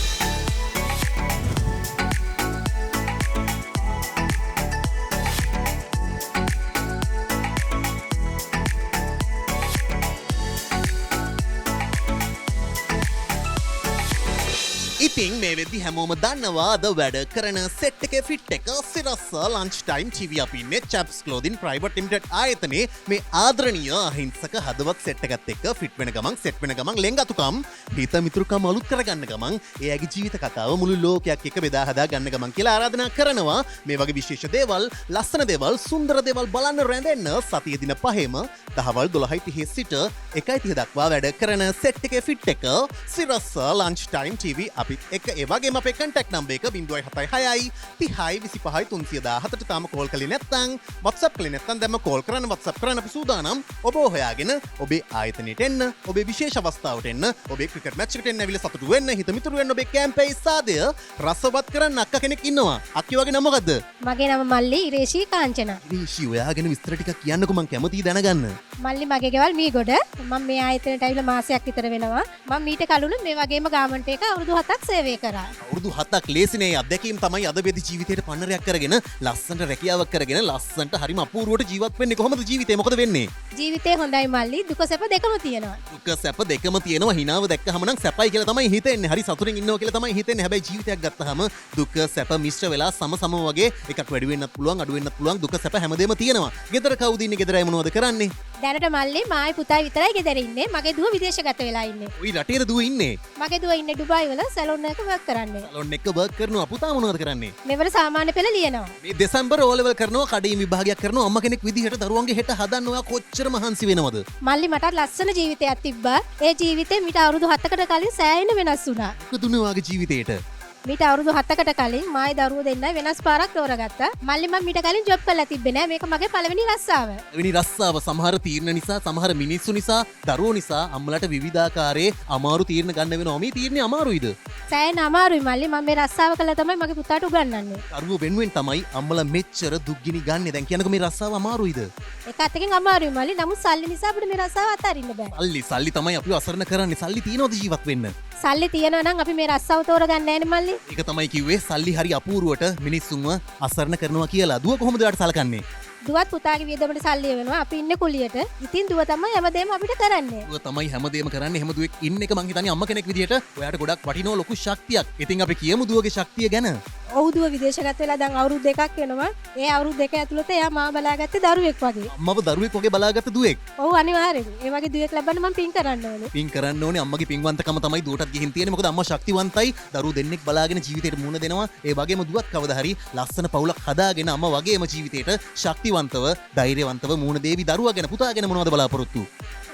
ඉතින් මේ වෙද්දි හැමෝම දන්නවා අද වැඩ කරන සෙට් එකේ ෆිට් එක සිරස්ස ලන්ච් ටයිම් ටීවී අපි ඉන්නේ චැප්ස් ක්ලෝදින් ප්‍රයිවට් ලිමිටඩ් ආයතනයේ මේ ආදරණීය අහිංසක හදවත් සෙට් එකත් එක්ක ෆිට් වෙන ගමන් සෙට් වෙන ගමන් ලෙන්ගතුකම් හිත මිතුරුකම් අලුත් කරගන්න ගමන් එයාගේ ජීවිත කතාව මුළු ලෝකයක් එක්ක බෙදා හදා ගන්න ගමන් කියලා ආරාධනා කරනවා. මේ වගේ විශේෂ දේවල් ලස්සන දේවල් සුන්දර දේවල් බලන්න රැඳෙන්න සතිය දින 5ෙම දහවල් 12:30 සිට 1:30 දක්වා වැඩ කරන සෙට් එකේ ෆිට් එක සිරස්ස ලන්ච් ටයිම් ටීවී අපි එක ඒ වගේම අපේ කන්ටැක්ට් නම්බර් එක 076 30 25 317ට තාම කෝල් කළේ නැත්නම් WhatsApp කළේ නැත්නම් දැම්ම කෝල් කරන්න WhatsApp කරන්න අපි සූදානම්. ඔබ හොයාගෙන ඔබේ ආයතනයට එන්න, ඔබේ විශේෂ අවස්ථාවට එන්න, ඔබේ ක්‍රිකට් මැච් එකට එන්න ඇවිල්ලා සතුටු වෙන්න, හිත මිතුරු වෙන්න ඔබේ කැම්පේන් සාදය රසවත් කරන්න අක්කා කෙනෙක් ඉන්නවා. අක්කි වගේ නම මොකද්ද? මගේ නම මල්ලි ඉරේෂී කාංචනා. ඉරේෂී ඔයාගෙන විස්තර ටිකක් කියන්නකෝ මං කැමතියි දැනගන්න. මල්ලි මගේ ගෙවල් මීගොඩ. මම මේ ආයතනයට ඇවිල්ලා මාසයක් විතර වෙනවා. මම මීට කලින් මේ වගේම ගාමන්ට් එක අවුරුදු 7ක් සේවය කරා. අවුරුදු 7ක් ලේසිනේ අත්දැකීම් තමයි අද වෙදි ජීවිතේට පන්නරයක් කරගෙන ලස්සනට රැකියාවක් කරගෙන ලස්සනට හරිම අපූර්වට ජීවත් වෙන්නේ. කොහොමද ජීවිතේ මොකද වෙන්නේ? ජීවිතේ හොඳයි මල්ලි. දුක සැප දෙකම තියෙනවා. දුක සැප දෙකම තියෙනවා. හිනාව දැක්කහම නම් සැපයි කියලා තමයි හිතෙන්නේ. හරි සතුටින් ඉන්නවා කියලා තමයි හිතෙන්නේ. හැබැයි ජීවිතයක් ගත්තාම දුක සැප මිශ්‍ර වෙලා සම වගේ එකක් වැඩි වෙන්නත් පුළුවන් අඩු වෙන්නත් පුළුවන්. දුක සැප හැමදේම තියෙනවා. ගෙදර කවුද ඉන්නේ? ගෙදරයි මොනවද කරන්නේ? දැනට මල්ලි මායි පුතායි විතරයි ගෙදර ඉන්නේ. මගේ දුව විදේශගත වෙලා ඉන්නේ. ওই රටේ දුව ඉන්නේ. මගේ දුව ඉන්නේ ඩුබායි වල සැලොන් එකක වර්ක් කරන්නේ. සැලොන් එක වර්ක් කරනවා. පුතා මොනවද කරන්නේ? මෙවර සාමාන්‍ය පෙළ ලියනවා. මේ දෙසැම්බර් ඕ ලෙවල් කරනවා. කඩේම විභාගයක් කරනවා. අම්මා කෙනෙක් විදිහට දරුවන්ගේ හෙට හදන්න ඔයා කොච්චර මහන්සි වෙනවද? මල්ලි මටත් ලස්සන ජීවිතයක් තිබ්බා. ඒ ජීවිතේ මීට අවුරුදු 7කට කලින් සෑහෙන වෙනස් වුණා. මොකද උනේ වාගේ ජීවිතේට? මීට අවුරුදු 7කට කලින් මායි දරුවෝ දෙන්නයි වෙනස් පාරක් තෝරගත්තා. මල්ලි මම මීට කලින් ජොබ් කරලා තිබ්බේ නෑ. මේක මගේ පළවෙනි රස්සාව. වෙනි රස්සාව සමහර තීරණ නිසා සමහර මිනිස්සු නිසා දරුවෝ නිසා අම්මලට විවිධාකාරයේ අමාරු තීරණ ගන්න වෙනවා. මේ තීරණේ අමාරුයිද? සෑහෙන අමාරුයි මල්ලි. මම මේ රස්සාව කළා තමයි මගේ පුතාට උගන්වන්නේ. දරුවෝ වෙනුවෙන් තමයි අම්මලා මෙච්චර දුක් ගිනි ගන්නේ. දැන් කියනකො මේ රස්සාව අමාරුයිද? ඒක අතකින් අමාරුයි මල්ලි. නමුත් සල්ලි නිසා අපිට මේ රස්සාව අතාරින්න බෑ. සල්ලි තමයි අපිව අසරණ කරන්නේ. සල්ලි තියනවද ජීවත් වෙන්න? සල්ලි තියනවා නම් අපි මේ රස්සාව තෝරගන්නේ නෑනේ මල්ලි. ඒක තමයි කිව්වේ සල්ලි හරි අපූර්වට මිනිස්සුන්ව අසරණ කරනවා කියලා. දුව කොහොමද ඔයාලට සලකන්නේ? දුවත් පුතාගේ වියදමට සල්ලි වෙනවා. අපි ඉන්නේ කුලියට. ඉතින් දුව තමයි හැමදේම අපිට කරන්නේ. දුව තමයි හැමදේම කරන්නේ. හැම දුවෙක් ඉන්න එක මං හිතන්නේ අම්මා කෙනෙක් විදියට ඔයාට ගොඩක් වටිනවා ලොකු ශක්තියක්. ඉතින් අපි කියමු දුවගේ ශක්තිය ගැන. ඔහු දුව විදේශගත වෙලා දැන් අවුරුදු 2ක් වෙනවා. ඒ අවුරුදු 2 ඇතුළත එයා මාව බලාගත්තේ දරුවෙක් වගේ. අම්මව දරුවෙක් වගේ බලාගත්ත දුවෙක්. ඔව් අනිවාර්යෙන්. ඒ වගේ දුවෙක් ලබන්න මම පින් කරන්න ඕනේ. පින් කරන්න ඕනේ. අම්මගේ පින්වන්තකම තමයි දුවටත් ගිහින් තියෙන්නේ. මොකද අම්මා ශක්තිවන්තයි. දරුවෝ දෙන්නෙක් බලාගෙන ජීවිතේට මුහුණ දෙනවා. ඒ වගේම දුවත් කවදා හරි ලස්සන පවුලක් හදාගෙන අම්මා වගේම ජීවිතේට ශක්තිවන්තව ධෛර්යවන්තව මුහුණ දේවි දරුවා ගැන පුතා ගැන මොනවද බලාපොරොත්තු?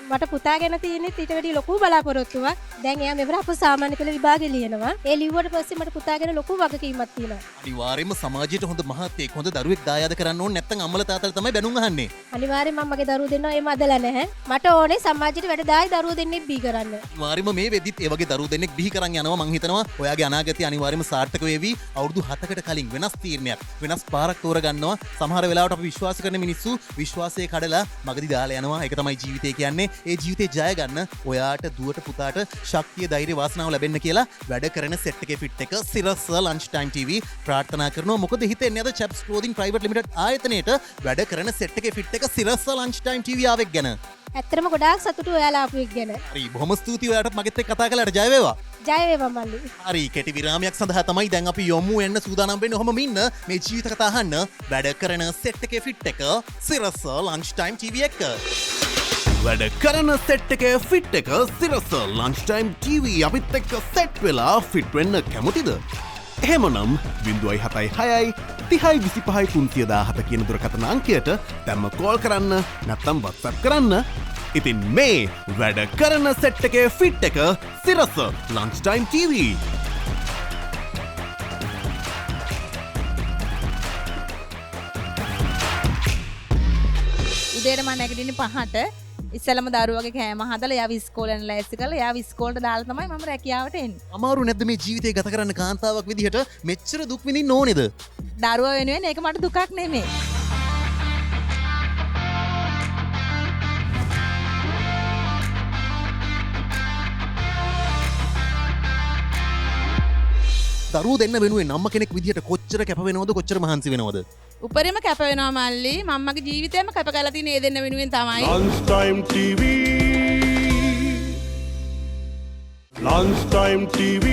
මට පුතා ගැන තියෙන්නේ ඊට වැඩි ලොකු බලාපොරොත්තුවක්. දැන් එයා මෙවර අප සාමාන්‍ය පෙළ විභාගෙ ලියනවා. ඒ ලිව්වට පස්සේ මට පුතා ගැන ලොකු වගකීමක් තියෙනවා. අනිවාර්යයෙන්ම සමාජයට හොඳ මහත්තයෙක් හොඳ දරුවෙක් දායාද කරන්න ඕනේ. නැත්නම් අම්මලා තාත්තලා තමයි බැනුම් අහන්නේ. අනිවාර්යයෙන්ම මම මගේ දරුවෝ දෙන්නා එහෙම අදලා නැහැ. මට ඕනේ සමාජයට වැඩදායි දරුවෝ දෙන්නෙක් බිහි කරන්න. අනිවාර්යයෙන්ම මේ වෙද්දිත් ඒ වගේ දරුවෝ දෙන්නෙක් බිහි කරන් යනවා. මං හිතනවා ඔයාගේ අනාගතය අනිවාර්යයෙන්ම සාර්ථක වේවි. අවුරුදු 7කට කලින් වෙනස් තීරණයක් වෙනස් පාරක් තෝරගන්නවා. සමහර වෙලාවට අපි විශ්වාස කරන මිනිස්සු විශ්වාසය කඩලා මගදී දාලා යනවා. ඒක තමයි ජීවිතය කියන්නේ. ඒ ජීවිතේ ජය ගන්න ඔයාට දුවට පුතාට ශක්තිය ධෛර්ය වාසනාව ලැබෙන්න කියලා වැඩ කරන සෙට් එකේ ෆිට් එක සිරස්ස ලන්ච් ටයිම් ටීවී ප්‍රාර්ථනා කරනවා. මොකද හිතෙන්නේ අද චැප්ස් ක්ලෝදින් ප්‍රයිවට් ලිමිටඩ් ආයතනයේට වැඩ කරන සෙට් එකේ ෆිට් එක සිරස්ස ලන්ච් ටයිම් ටීවී ආවෙක් ගැන. ඇත්තටම ගොඩාක් සතුටු ඔයාලා ආපු එක ගැන. හරි බොහොම ස්තුතියි ඔයාලට මගෙත් එක්ක කතා කළාට ජය වේවා. ජය වේවා මල්ලි. හරි කෙටි විරාමයක් සඳහා තමයි දැන් අපි යොමු වෙන්න සූදානම් වෙන්නේ. ඔහොම ඉන්න මේ ජීවිත කතා අහන්න වැඩ කරන සෙට් එකේ ෆිට් එක සිරස ලන්ච් ටයිම් TV එක. වැඩ කරන සෙට් එකේ ෆිට් එක සිරස ලන්ච් ටයිම් TV අපිත් එක්ක සෙට් වෙලා ෆිට් වෙන්න කැමතිද? එහෙමනම් 0.76 30 25 317 කියන දුරකථන අංකයට දැම්ම කෝල් කරන්න නැත්නම් WhatsApp කරන්න. ඉතින් මේ වැඩ කරන සෙට් එකේ ෆිට් එක සිරස ලන්ච් ටයිම් TV. උදේට මම නැගිටින්නේ 5ට. ඉස්සලම දරුවගේ කෑම හදලා එයාව ඉස්කෝලෙන් ලෑස්ති කරලා එයාව ඉස්කෝලේට දාලා තමයි මම රැකියාවට එන්නේ. අමාරු නැද්ද මේ ජීවිතය ගත කරන්න කාන්තාවක් විදිහට මෙච්චර දුක් විඳින්න ඕනේද? දරුවා වෙනුවෙන් ඒක මට දුකක් නෙමෙයි. දරුවෝ දෙන්න වෙනුවෙන් අම්ම කෙනෙක් විදිහට කොච්චර කැප වෙනවද කොච්චර මහන්සි වෙනවද? උපරිම කැප වෙනවා මල්ලි. මම්මගේ ජීවිතේම කැප කරලා තියෙන ඒ දෙන්න වෙනුවෙන් තමයි. Lunchtime TV. Lunchtime TV.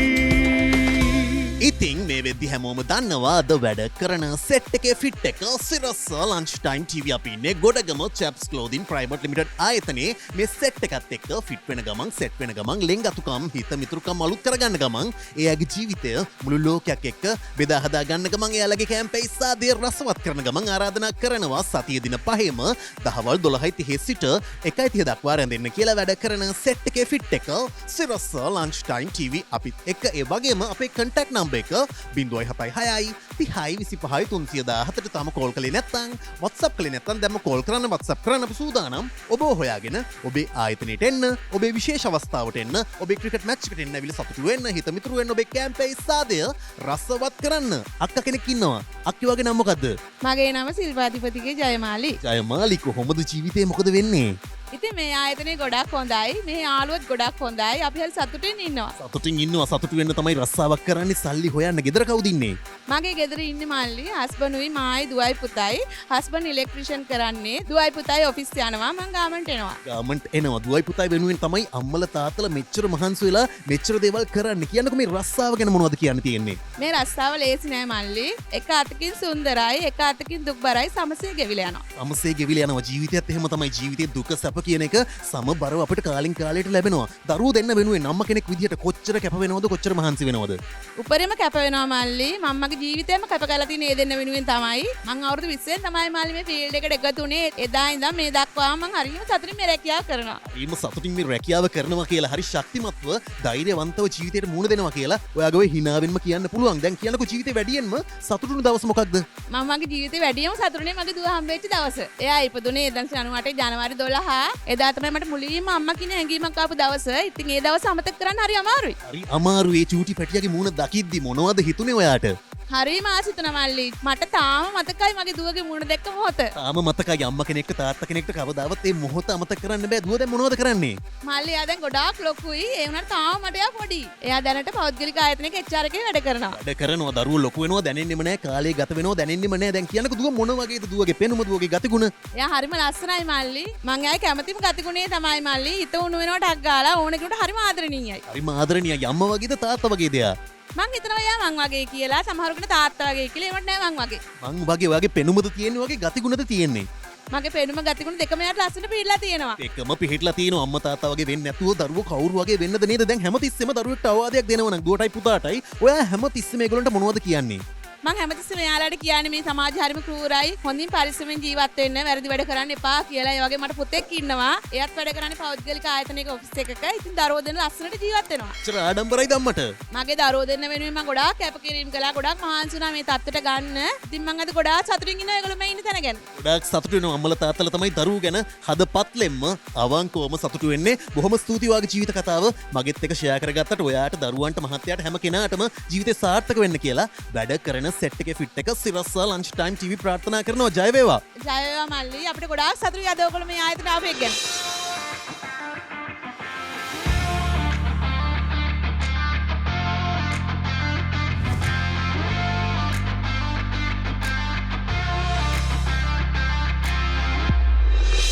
ඉතින් මේ වෙද්දි හැමෝම දන්නවා අද වැඩ කරන සෙට් එකේ ෆිට් එක සිරස ලන්ච් ටයිම් TV අපි ඉන්නේ ගොඩගම චැප්ස් ක්ලෝදින් ප්‍රයිවට් ලිමිටඩ් ආයතනයේ මේ සෙට් එකත් එක්ක ෆිට් වෙන ගමන් සෙට් වෙන ගමන් ලෙන්ගතුකම් හිත මිතුරුකම් අලුත් කරගන්න ගමන් එයාගේ ජීවිතය මුළු ලෝකයක් එක්ක බෙදා හදා ගන්න ගමන් එයාලගේ කැම්පේස් ආදී රසවත් කරන ගමන් ආරාධනා කරනවා සතිය දින 5ම දහවල් 12:30 සිට 1:30 දක්වා රැඳෙන්න කියලා වැඩ කරන සෙට් එකේ ෆිට් එක සිරස ලන්ච් ටයිම් TV අපිත් එක්ක ඒ වගේම අපේ කන්ටැක්ට් නම්බර් එක 0.76 30 25 317ට තාම කෝල් කළේ නැත්නම් WhatsApp කළේ නැත්නම් දැම්ම කෝල් කරන්න WhatsApp කරන්න අපි සූදානම් ඔබ හොයාගෙන ඔබේ ආයතනයට එන්න ඔබේ විශේෂ අවස්ථාවට එන්න ඔබේ ක්‍රිකට් මැච් එකට එන්න ඇවිල්ලා සතුටු වෙන්න හිත මිතුරු වෙන්න ඔබේ කැම්පේස් ආදය රසවත් කරන්න අක්කා කෙනෙක් ඉන්නවා අක්කේ වගේ නම මොකද්ද මගේ නම සිල්පාතිපතිගේ ජයමාලි. ජයමාලි කොහොමද ජීවිතේ මොකද වෙන්නේ ඉතින් මේ ආයතනය ගොඩක් හොඳයි. මේ යාළුවොත් ගොඩක් හොඳයි. අපි හරි සතුටින් ඉන්නවා. සතුටින් ඉන්නවා සතුටු වෙන්න තමයි රස්සාවක් කරන්නේ සල්ලි හොයන්න ගෙදර කවුද ඉන්නේ මගේ ගෙදර ඉන්නේ මල්ලි හස්බන්ඩ්ුයි මායි දුවයි පුතයි. හස්බන්ඩ් ඉලෙක්ට්‍රිෂියන් කරන්නේ. දුවයි පුතයි ඔෆිස් යනවා. මං ගාමන්ට් එනවා. ගාමන්ට් එනවා දුවයි පුතයි වෙනුවෙන් තමයි අම්මලා තාත්තලා මෙච්චර මහන්සි වෙලා මෙච්චර දේවල් කරන්න. කියන්නකෝ මේ රස්සාව ගැන මොනවද කියන්න තියෙන්නේ? මේ රස්සාව ලේසි නෑ මල්ලි. එක අතකින් සුන්දරයි, එක අතකින් දුක්බරයි සමසේ ගෙවිලා යනවා. සමසේ ගෙවිලා යනවා ජීවිතයත් එහෙම තමයි ජීවිතේ දුක සැප කියන එක සමබරව අපිට කාලින් කාලයට ලැබෙනවා. දරුවෝ දෙන්න වෙනුවෙන් අම්ම කෙනෙක් විදිහට කොච්චර කැප වෙනවද කොච්චර මහන්සි වෙනවද? උපරිම කැප වෙනවා මල්ලි. මම්මගේ ජීවිතේම කැප කරලා තියෙන ඒ දෙන්න වෙනුවෙන් තමයි. මං අවුරුදු 20 තමයි මල්ලි මේ ෆීල්ඩ් එකට එකතු වුණේ. එදා ඉඳන් මේ දක්වා මං හරියම සතුටින් මේ රැකියාව කරනවා. හරිම සතුටින් මේ රැකියාව කරනවා කියලා හරි ශක්තිමත්ව ධෛර්යවන්තව ජීවිතේට මුහුණ දෙනවා කියලා ඔයාගේ හිනාවෙන්ම කියන්න පුළුවන්. දැන් කියන්නකෝ ජීවිතේ වැඩියෙන්ම සතුටුුණු දවස මොකක්ද? මම මගේ ජීවිතේ වැඩියම සතුටුනේ මගේ දුව හම්බෙච්ච දවස. එයා ඉපදුනේ 1998 ජනවාරි 12. එදා තමයි මට මුලින්ම අම්මා කියන හැඟීමක් ආපු දවස. ඉතින් ඒ දවස් අමතක කරන්න හරි අමාරුයි. හරි අමාරුයි. ඒ චූටි පැටියාගේ මූණ දකිද්දි මොනවද හිතුනේ ඔයාට? හරිම ආසිතුන මල්ලි. මට තාම මතකයි මගේ දුවගේ මූණ දැක්ක මොහොත. තාම මතකයි අම්මා කෙනෙක්ට තාත්තා කෙනෙක්ට කවදාවත් මේ මොහොත අමතක කරන්න බෑ. දුව දැන් මොනවද කරන්නේ? මල්ලි එයා දැන් ගොඩාක් ලොකුයි. ඒ වුණාට තාම මට එයා පොඩි. එයා දැනට පෞද්ගලික ආයතනයක HR එකේ වැඩ කරනවා. වැඩ කරනවා දරුවෝ ලොකු වෙනවා දැනෙන්නෙම නෑ කාලේ ගත වෙනවා දැනෙන්නෙම නෑ. දැන් කියන්නකෝ දුව මොන වගේද දුවගේ පෙනුම දුවගේ ගතිගුණ? එයා හරිම ලස්සනයි මල්ලි. මං එයාගේ කැමතිම ගතිගුණේ තමයි මල්ලි. හිත උණු වෙනවට ටක් ගාලා ඕන කෙනෙකුට හරිම ආදරණීයයි. හරිම ආදරණීයයි. අම්මා වගේද තාත්තා වගේද එයා? මං හිතනවා එයා මං වගේ කියලා. සමහරකට තාත්තා වගේ කියලා. ඒවට නෑ මං වගේ. මං වගේ ඔයාගේ පෙනුමද තියෙන්නේ වගේ ගතිගුණද තියෙන්නේ? මගේ පෙනුම ගතිගුණ දෙකම යාට ලස්සන පිළිලා තියෙනවා. එකම පිහිටලා තියෙනවා. අම්මා තාත්තා වගේ වෙන්නේ නැතුව දරුවෝ කවුරු වගේ වෙන්නද නේද? දැන් හැමතිස්සෙම දරුවෙක්ට අවවාදයක් දෙනවා නම් දුවටයි පුතාටයි ඔයා හැමතිස්සෙම ඒගොල්ලන්ට මොනවද කියන්නේ? මං හැමතිස්සෙම එයාලට කියන්නේ මේ සමාජය හරිම ක්‍රූරයි. හොඳින් පරිස්සමෙන් ජීවත් වෙන්න, වැරදි වැඩ කරන්න එපා කියලා. ඒ වගේ මට පුතෙක් ඉන්නවා. එයාත් වැඩ කරන්නේ පෞද්ගලික ආයතනයක ඔෆිස් එකක. ඉතින් දරුවෝ දෙන්න ලස්සනට ජීවත් වෙනවා. අච්චර ආඩම්බරයිද අම්මට? මගේ දරුවෝ දෙන්න වෙනුවෙන් මම ගොඩාක් කැපකිරීම කළා. ගොඩාක් මහන්සි වුණා මේ තත්ත්වයට ගන්න. ඉතින් මං අද ගොඩාක් සතුටින් ඉන්නවා ඒගොල්ලෝ මේ ඉන්න තැන ගැන. ගොඩාක් සතුටු වෙනවා අම්මලා තාත්තලා තමයි දරුවෝ ගැන හදපත්ලෙම්ම අවංකවම සතුටු වෙන්නේ. බොහොම ස්තුතියි වාගේ ජීවිත කතාව මගෙත් එක්ක ෂෙයා කරගත්තට ඔයාට දරුවන්ට මහත්තයාට හැම කෙනාටම ජීවිතේ සාර්ථක වෙන්න කියලා වැඩ කරන සෙට් එකේ ෆිට් එක සිරස ලන්ච් ටයිම් TV ප්‍රාර්ථනා කරනවා. ජය වේවා. ජය වේවා මල්ලි. අපිට ගොඩාක් සතුටුයි අද ඔයගොල්ලෝ මේ ආයතනයට ආපු එක ගැන.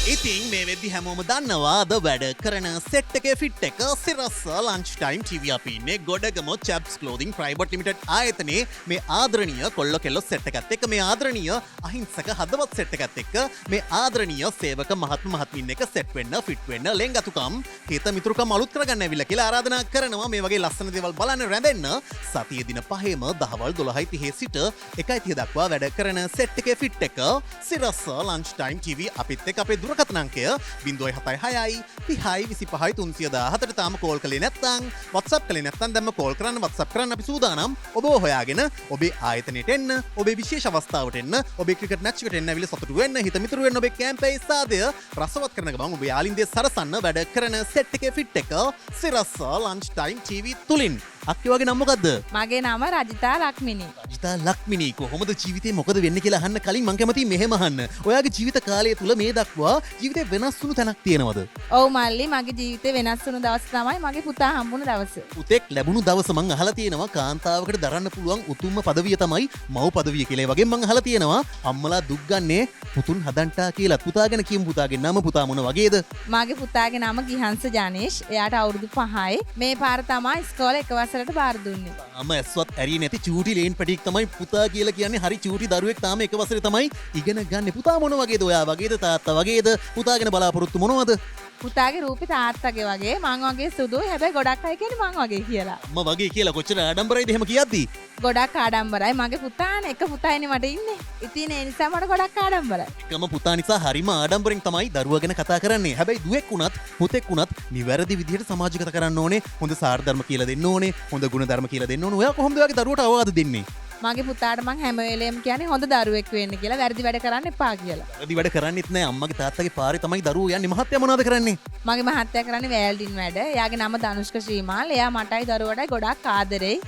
ඉතින් මේ වෙද්දි හැමෝම දන්නවා ද වැඩ කරන සෙට් එකේ ෆිට් එක සිරස්ස ලන්ච් ටයිම් TV අපි ඉන්නේ ගොඩගම චැප්ස් ක්ලෝදින් ප්‍රයිවට් ලිමිටඩ් ආයතනයේ මේ ආදරණීය කොල්ල කෙල්ල සෙට් එකත් එක්ක මේ ආදරණීය අහිංසක හදවත් සෙට් එකත් එක්ක මේ ආදරණීය සේවක මහත්මීන් එක සෙට් වෙන්න ෆිට් වෙන්න ලෙන්ගතුකම් හිත මිතුරුකම් අලුත් කරගන්න ඇවිල්ලා කියලා ආරාධනා කරනවා මේ වගේ ලස්සන දේවල් බලන්න රැඳෙන්න සතියේ දින 5ම දහවල් 12:30 සිට 1:30 දක්වා වැඩ කරන සෙට් එකේ ෆිට් එක සිරස්ස ලන්ච් ටයිම් TV අපිත් එක්ක අපේ දුරකථන අංකය 076යි 30යි 25යි 314ට තාම කෝල් කළේ නැත්නම් WhatsApp කළේ නැත්නම් දැම්ම කෝල් කරන්න WhatsApp කරන්න අපි සූදානම් ඔබ හොයාගෙන ඔබේ ආයතනයට එන්න ඔබේ විශේෂ අවස්ථාවට එන්න ඔබේ ක්‍රිකට් මැච් එකට එන්න ඇවිල්ලා සතුටු වෙන්න හිත මිතුරු වෙන්න ඔබේ කැම්පේන් සාදය රසවත් කරන ගමන් ඔබේ යාළුන්ගේ සරසන්න වැඩ කරන සෙට් එකේ ෆිට් එක සිරස්ස ලන්ච් ටයිම් TV තුලින් අක්කේ වගේ නම මොකද්ද මගේ නම රජිතා ලක්මිනී. රජිතා ලක්මිනී කොහොමද ජීවිතේ මොකද වෙන්නේ කියලා අහන්න කලින් මං කැමතියි මෙහෙම අහන්න. ඔයාගේ ජීවිත කාලය තුල මේ දක්වා ජීවිතේ වෙනස් වුණු තැනක් තියෙනවද? ඔව් මල්ලි මගේ ජීවිතේ වෙනස් වුණු දවස් තමයි මගේ පුතා හම්බුණු දවස. පුතෙක් ලැබුණු දවස මං අහලා තියෙනවා කාන්තාවකට දරන්න පුළුවන් උතුම්ම පදවිය තමයි මව් පදවිය කියලා. ඒ වගේම මං අහලා තියෙනවා අම්මලා දුක් ගන්නේ පුතුන් හදන්ටා කියලා. පුතා ගැන කියමු පුතාගේ නම පුතා මොන වගේද? මගේ පුතාගේ නම ගිහන්ස ජනේෂ්. එයාට අවුරුදු 5යි. මේ පාර තමයි ඉස්කෝලේ එක වසරට බාර දුන්නේ. අම්ම ඇස්වත් ඇරියේ නැති චූටි ලේන් පැටියෙක් තමයි පුතා කියලා කියන්නේ. හරි චූටි දරුවෙක් තාම එක වසරේ තමයි ඉගෙන ගන්න. පුතා මොන වගේද? ඔයා වගේද? තාත්තා වගේද? පුතා ගැන බලාපොරොත්තු මොනවද? පුතාගේ රූපේ තාත්තගේ වගේ මං වගේ සුදුයි. හැබැයි ගොඩක් අය කියන්නේ මං වගේ කියලා. අම්ම වගේ කියලා කොච්චර ආඩම්බරයිද එහෙම කියද්දි? ගොඩක් ආඩම්බරයි. මගේ පුතානේ එක පුතායිනේ මට ඉන්නේ. ඉතින් ඒ නිසා මට ගොඩක් ආඩම්බරයි. එකම පුතා නිසා හරිම ආඩම්බරෙන් තමයි දරුවා ගැන කතා කරන්නේ. හැබැයි දුවෙක් වුණත් පුතෙක් වුණත් නිවැරදි විදිහට සමාජගත කරන්න ඕනේ. හොඳ සාර ධර්ම කියලා දෙන්න ඕනේ. හොඳ ගුණ ධර්ම කියලා දෙන්න ඕනේ. ඔයා කොහොමද ඔයාගේ දරුවට අවවාද දෙන්නේ? මගේ පුතාට මං හැම වෙලේම කියන්නේ හොඳ දරුවෙක් වෙන්න කියලා. වැරදි වැඩ කරන්න එපා කියලා. වැරදි වැඩ කරන්නෙත් නෑ. අම්මගේ තාත්තගේ පාරේ තමයි දරුවෝ යන්නේ. මහත්තයා මොනවද කරන්නේ? මගේ මහත්තයා කරන්නේ වැල්ඩින් වැඩ. එයාගේ නම ධනුෂ්ක ශ්‍රීමාල්. එයා මටයි දරුවටයි ගොඩක් ආදරෙයි.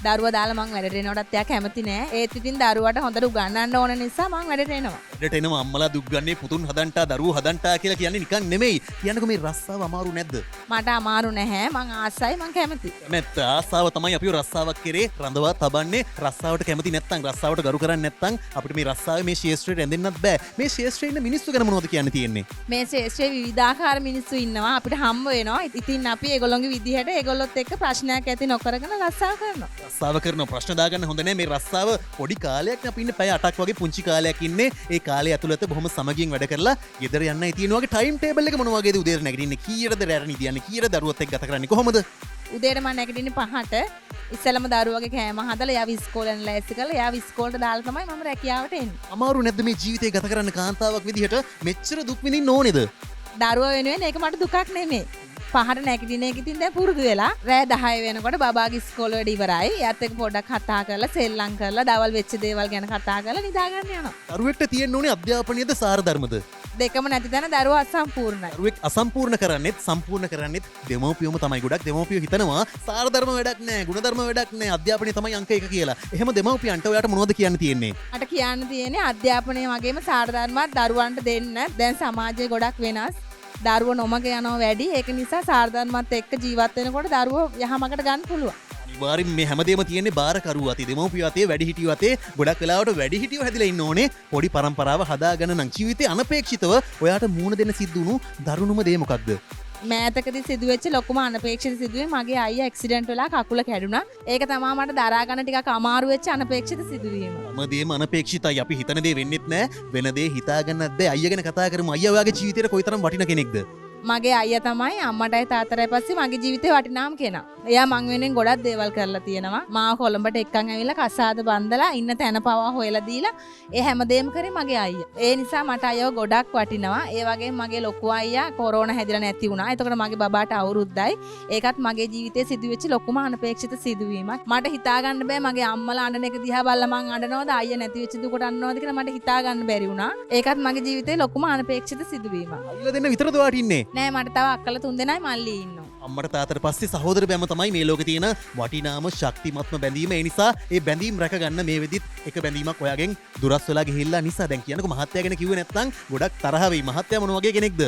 දරුවා දාලා මං වැඩට එනකොටත් එයා කැමති නෑ. ඒත් ඉතින් දරුවට හොඳට උගන්වන්න ඕන නිසා මං වැඩට එනවා. වැඩට එනවා අම්මලා දුක් ගන්නේ පුතුන් හදන්ටා දරුවෝ හදන්ටා කියලා කියන්නේ නිකන් නෙමෙයි. කියන්නකෝ මේ රස්සාව අමාරු නැද්ද? මට අමාරු නැහැ. මං ආසයි මං කැමති. කැමැත්ත ආසාව තමයි අපිව රස්සාවක් කරේ රඳවා තබන්නේ. රස්සාවට කැමති නැත්නම් රස්සාවට ගරු කරන්නේ නැත්නම් අපිට මේ රස්සාවේ මේ ශේෂ්ත්‍රයට ඇඳෙන්නත් බෑ. මේ ශේෂ්ත්‍රයේ ඉන්න මිනිස්සු ගැන මොනවද කියන්න තියෙන්නේ? මේ ශේෂ්ත්‍රයේ විවිධාකාර මිනිස්සු ඉන්නවා. අපිට හම්බ වෙනවා. ඉතින් අපි ඒගොල්ලෝගේ විදිහට ඒගොල්ලොත් එක්ක ප්‍රශ්නයක් ඇති නොකරගෙන රස්සාව කරනවා. රස්සාව කරන ප්‍රශ්න දාගන්න හොඳ නෑ. මේ රස්සාව පොඩි කාලයක් නේ අපි ඉන්නේ. පැය 8ක් වගේ පුංචි කාලයක් ඉන්නේ. ඒ කාලය ඇතුළත බොහොම සමගියෙන් වැඩ කරලා ගෙදර යන්නයි තියෙන වගේ ටයිම් ටේබල් එක මොන වගේද? උදේට නැගිටින්නේ කීයටද? රැට නිදියන්නේ කීයටද? දරුවත් එක්ක ගත කරන්නේ කොහොමද? උදේට මම නැගිටින්නේ 5ට. ඉස්සෙල්ලම දරුවගේ කෑම හදලා එයාව ඉස්කෝලෙන් ලෑස්ති කරලා එයාව ඉස්කෝලේට දාලා තමයි මම රැකියාවට එන්නේ. අමාරු නැද්ද මේ ජීවිතේ ගත කරන්න කාන්තාවක් විදිහට මෙච්චර දුක් විඳින්න ඕනේද? දරුවා වෙනුවෙන් ඒක මට දුකක් නෙමෙයි. 5ට නැගිටින එක ඉතින් දැන් පුරුදු වෙලා රෑ 10 වෙනකොට බබාගේ ඉස්කෝලේ වැඩ ඉවරයි. එයාත් එක්ක පොඩ්ඩක් කතා කරලා සෙල්ලම් කරලා දවල් වෙච්ච දේවල් ගැන කතා කරලා නිදා ගන්න යනවා. දරුවෙක්ට තියෙන්න ඕනේ අධ්‍යාපනයේද සාර ධර්මද? දෙකම නැති තැන දරුවා අසම්පූර්ණයි. දරුවෙක් අසම්පූර්ණ කරන්නේත් සම්පූර්ණ කරන්නේත් දෙමව්පියෝම තමයි. ගොඩක් දෙමව්පියෝ හිතනවා සාර ධර්ම වැඩක් නැහැ, ගුණ ධර්ම වැඩක් නැහැ, අධ්‍යාපනය තමයි අංක 1 කියලා. එහෙම දෙමව්පියන්ට ඔයාට මොනවද කියන්න තියෙන්නේ? මට කියන්න තියෙන්නේ අධ්‍යාපනය වගේම සාර ධර්මات දරුවන්ට දෙන්න. දැන් සමාජය ගොඩක් වෙනස්. දරුවෝ නොමග යනවා වැඩි. ඒක නිසා සාර ධර්මات එක්ක ජීවත් වෙනකොට දරුවෝ යහමකට ගන්න පුළුවන්. අනිවාර්යෙන් මේ හැමදේම තියෙන්නේ බාරකරුවෝ අතේ, දෙමව්පියෝ අතේ, වැඩිහිටියෝ අතේ. ගොඩක් වෙලාවට වැඩිහිටියෝ හැදිලා ඉන්න ඕනේ. පොඩි පරම්පරාව හදාගන්න නම් ජීවිතේ අනපේක්ෂිතව ඔයාට මූණ දෙන්න සිද්ධ වුණු දරුණුම දේ මොකක්ද? මෑතකදී සිදුවෙච්ච ලොකුම අනපේක්ෂිත සිදුවීම මගේ අයියා ඇක්සිඩන්ට් වෙලා කකුල කැඩුනා. ඒක තමයි මට දරා ගන්න ටිකක් අමාරු වෙච්ච අනපේක්ෂිත සිදුවීම. හැමදේම අනපේක්ෂිතයි. අපි හිතන දේ වෙන්නෙත් නෑ. වෙන දේ හිතාගන්නත් බෑ. අයියා ගැන කතා කරමු. අයියා ඔයාගේ ජීවිතේට කොයිතරම් වටින කෙනෙක්ද? මගේ අයියා තමයි අම්මටයි තාත්තටයි පස්සේ මගේ ජීවිතේ වටිනාම කෙනා. එයා මං වෙනුවෙන් ගොඩක් දේවල් කරලා තියෙනවා. මාව කොළඹට එක්කන් ඇවිල්ලා කසාද බන්දලා ඉන්න තැන පවා හොයලා දීලා ඒ හැමදේම කරේ මගේ අයියා. ඒ නිසා මට අයියව ගොඩක් වටිනවා. ඒ වගේම මගේ ලොකු අයියා කොරෝනා හැදිලා නැති වුණා. එතකොට මගේ බබාට අවුරුද්දයි. ඒකත් මගේ ජීවිතේ සිදුවෙච්ච ලොකුම අනපේක්ෂිත සිදුවීමක්. මට හිතා ගන්න බෑ මගේ අම්මලා අඬන එක දිහා බලලා මං අඬනවද අයියා නැති වෙච්ච දුකට අඬනවද කියලා මට හිතා ගන්න බැරි වුණා. ඒකත් මගේ ජීවිතේ ලොකුම අනපේක්ෂිත සිදුවීමක්. අයියලා දෙන්න විතරද ඔයාට ඉන්නේ? නෑ මට තව අක්කලා 3 දෙනයි මල්ලි ඉන්නවා. අම්මට තාත්තට පස්සේ සහෝදර බැම තමයි මේ ලෝකේ තියෙන වටිනාම ශක්තිමත්ම බැඳීම. ඒ නිසා ඒ බැඳීම් රැකගන්න මේ වෙදිත් එක බැඳීමක් ඔයාගෙන් දුරස් වෙලා ගිහිල්ලා නිසා දැන් කියන්නකෝ මහත්තයා ගැන කිව්වේ නැත්නම් ගොඩක් තරහ වෙයි. මහත්තයා මොන වගේ කෙනෙක්ද?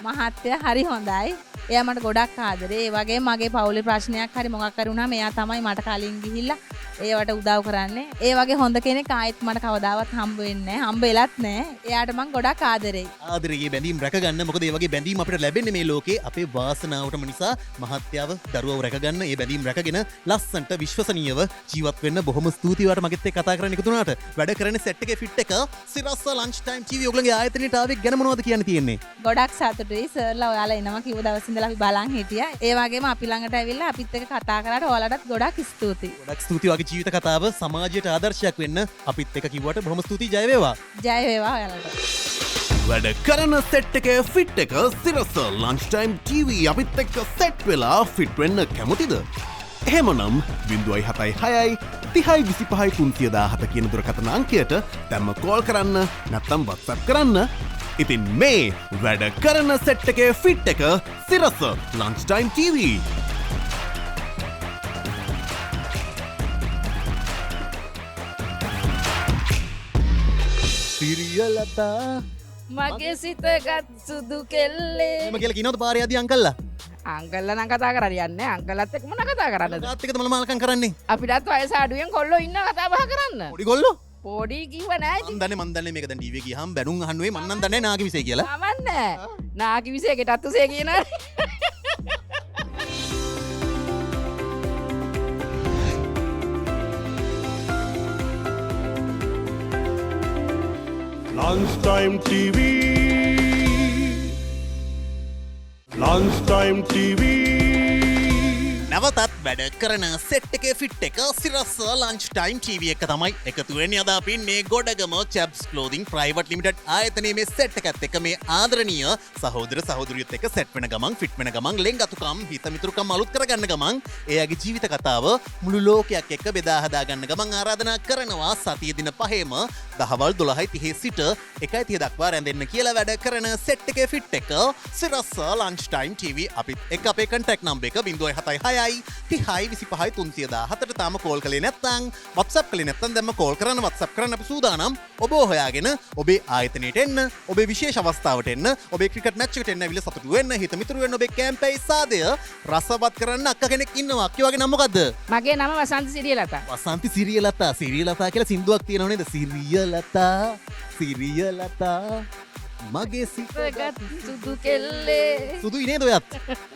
මහත්තයා හරි හොඳයි. එයා මට ගොඩක් ආදරේ. ඒ වගේ මගේ පවුලේ ප්‍රශ්නයක් හරි මොකක් හරි වුණාම එයා තමයි මට කලින් ගිහිල්ලා ඒවට උදව් කරන්නේ. ඒ වගේ හොඳ කෙනෙක් ආයෙත් මට කවදාවත් හම්බ වෙන්නේ නැහැ. හම්බ වෙලත් නැහැ. එයාට මං ගොඩක් ආදරෙයි. ආදරයේ බැඳීම් රැකගන්න. මොකද ඒ වගේ බැඳීම් අපිට ලැබෙන්නේ මේ ලෝකේ අපේ වාසනාවටම නිසා. මහත්යාව දරුවව රැකගන්න ඒ බැඳීම් රැකගෙන ලස්සන්ට විශ්වසනීයව ජීවත් වෙන්න බොහොම ස්තුතියි වට මගෙත් එක්ක කතා කරන්න එකතු වුණාට. වැඩ කරන්නේ සෙට් එකේ ෆිට් එක සිරස්ස ලන්ච් ටයිම් ටීවී ඔයගලගේ ආයතනයට ආවේ ගැන මොනවද කියන්න තියෙන්නේ? ගොඩක් සතුටුයි. සර්ලා ඔයාලා එනවා කිව්ව දවස් ඉඳලා අපි බලන් හිටියා. ඒ වගේම අපි ළඟට ඇවිල්ලා අපිත් එක්ක කතා කරාට ඔයාලටත් ගොඩක් ස්තුතියි. ගොඩක් ස්තුතියි වගේ ජීවිත කතාව සමාජයට ආදර්ශයක් වෙන්න අපිත් එක්ක කිව්වට බොහොම ස්තුතියි. ජය වේවා. ජය වේවා ඔයාලට. වැඩ කරන සෙට් එකේ ෆිට් එක සිරස ලන්ච් ටයිම් ටීවී අපිත් එක්ක සෙට් වෙලා ෆිට් වෙන්න කැමතිද? එහෙමනම් 0.6යි 30.25.317 කියන දුරකථන අංකයට දැම්ම කෝල් කරන්න නැත්නම් WhatsApp කරන්න. ඉතින් මේ වැඩ කරන සෙට් එකේ ෆිට් එක සිරස ලන්ච් ටයිම් ටීවී. සිරියලතා මගේ සිතගත් සුදු කෙල්ලේ. එම කියලා කියනවද පාරේ යදී අංකල්ලා? අංකල්ලා නම් කතා කරන්නේ යන්නේ අංකල්ලත් එක්කම කතා කරන්නද? තාත් එක්කද මලමාලකම් කරන්නේ? අපිටත් වයස අඩුවෙන් කොල්ලෝ ඉන්න කතා බහ කරන්න. පොඩි ගොල්ලෝ? පොඩි කිව්ව නෑ ඉතින්. මන් දන්නේ මේක දැන් ටීවී ගියාම බැනුම් අහන්නේ මන් නම් දන්නේ නාගි විසය කියලා. මමන්නේ. නාකි විසේකට අත්තුසේ කියනවා. Lunchtime TV. Lunchtime TV. නැවතත් වැඩ කරන සෙට් එකේ ෆිට් එක සිරස්ස ලන්ච් ටයිම් ටීවී එක තමයි එකතු වෙන්නේ. අද අපි ඉන්නේ ගොඩගම චැප්ස් ක්ලෝතින් ප්‍රයිවට් ලිමිටඩ් ආයතනයේ මේ සෙට් එකත් එක්ක මේ ආදරණීය සහෝදර සහෝදරියොත් එක්ක සෙට් වෙන ගමන් ෆිට් වෙන ගමන් ලෙන්ගතුකම් හිත මිතුරුකම් අලුත් කරගන්න ගමන් එයාගේ ජීවිත කතාව මුළු ලෝකයක් එක්ක බෙදා හදා ගන්න ගමන් ආරාධනා කරනවා සතිය දින 5ම දහවල් 12:30 සිට 1:30 දක්වා රැඳෙන්න කියලා වැඩ කරන සෙට් එකේ ෆිට් එක සිරස්ස ලන්ච් ටයිම් ටීවී අපිත් එක්ක අපේ කන්ටැක්ට් නම්බර් එක 076 30.25.317ට තාම කෝල් කළේ නැත්නම් WhatsApp කළේ නැත්නම් දැම්ම කෝල් කරන්න WhatsApp කරන්න අපි සූදානම්. ඔබ හොයාගෙන ඔබේ ආයතනයට එන්න, ඔබේ විශේෂ අවස්ථාවට එන්න, ඔබේ ක්‍රිකට් මැච් එකට එන්න ඇවිල්ලා සතුටු වෙන්න, හිත මිතුරු වෙන්න, ඔබේ කැම්පේයි සාදය රසවත් කරන්න අක්කා කෙනෙක් ඉන්නවා. අක්කියගේ නම මොකද්ද? මගේ නම වසන්ත සිරියලතා. වසන්ති සිරියලතා. සිරියලතා කියලා සින්දුවක් තියෙනව නේද? සිරියලතා සිරියලතා මගේ සිතගත් සුදු කෙල්ලේ. සුදුයි නේද ඔයත්?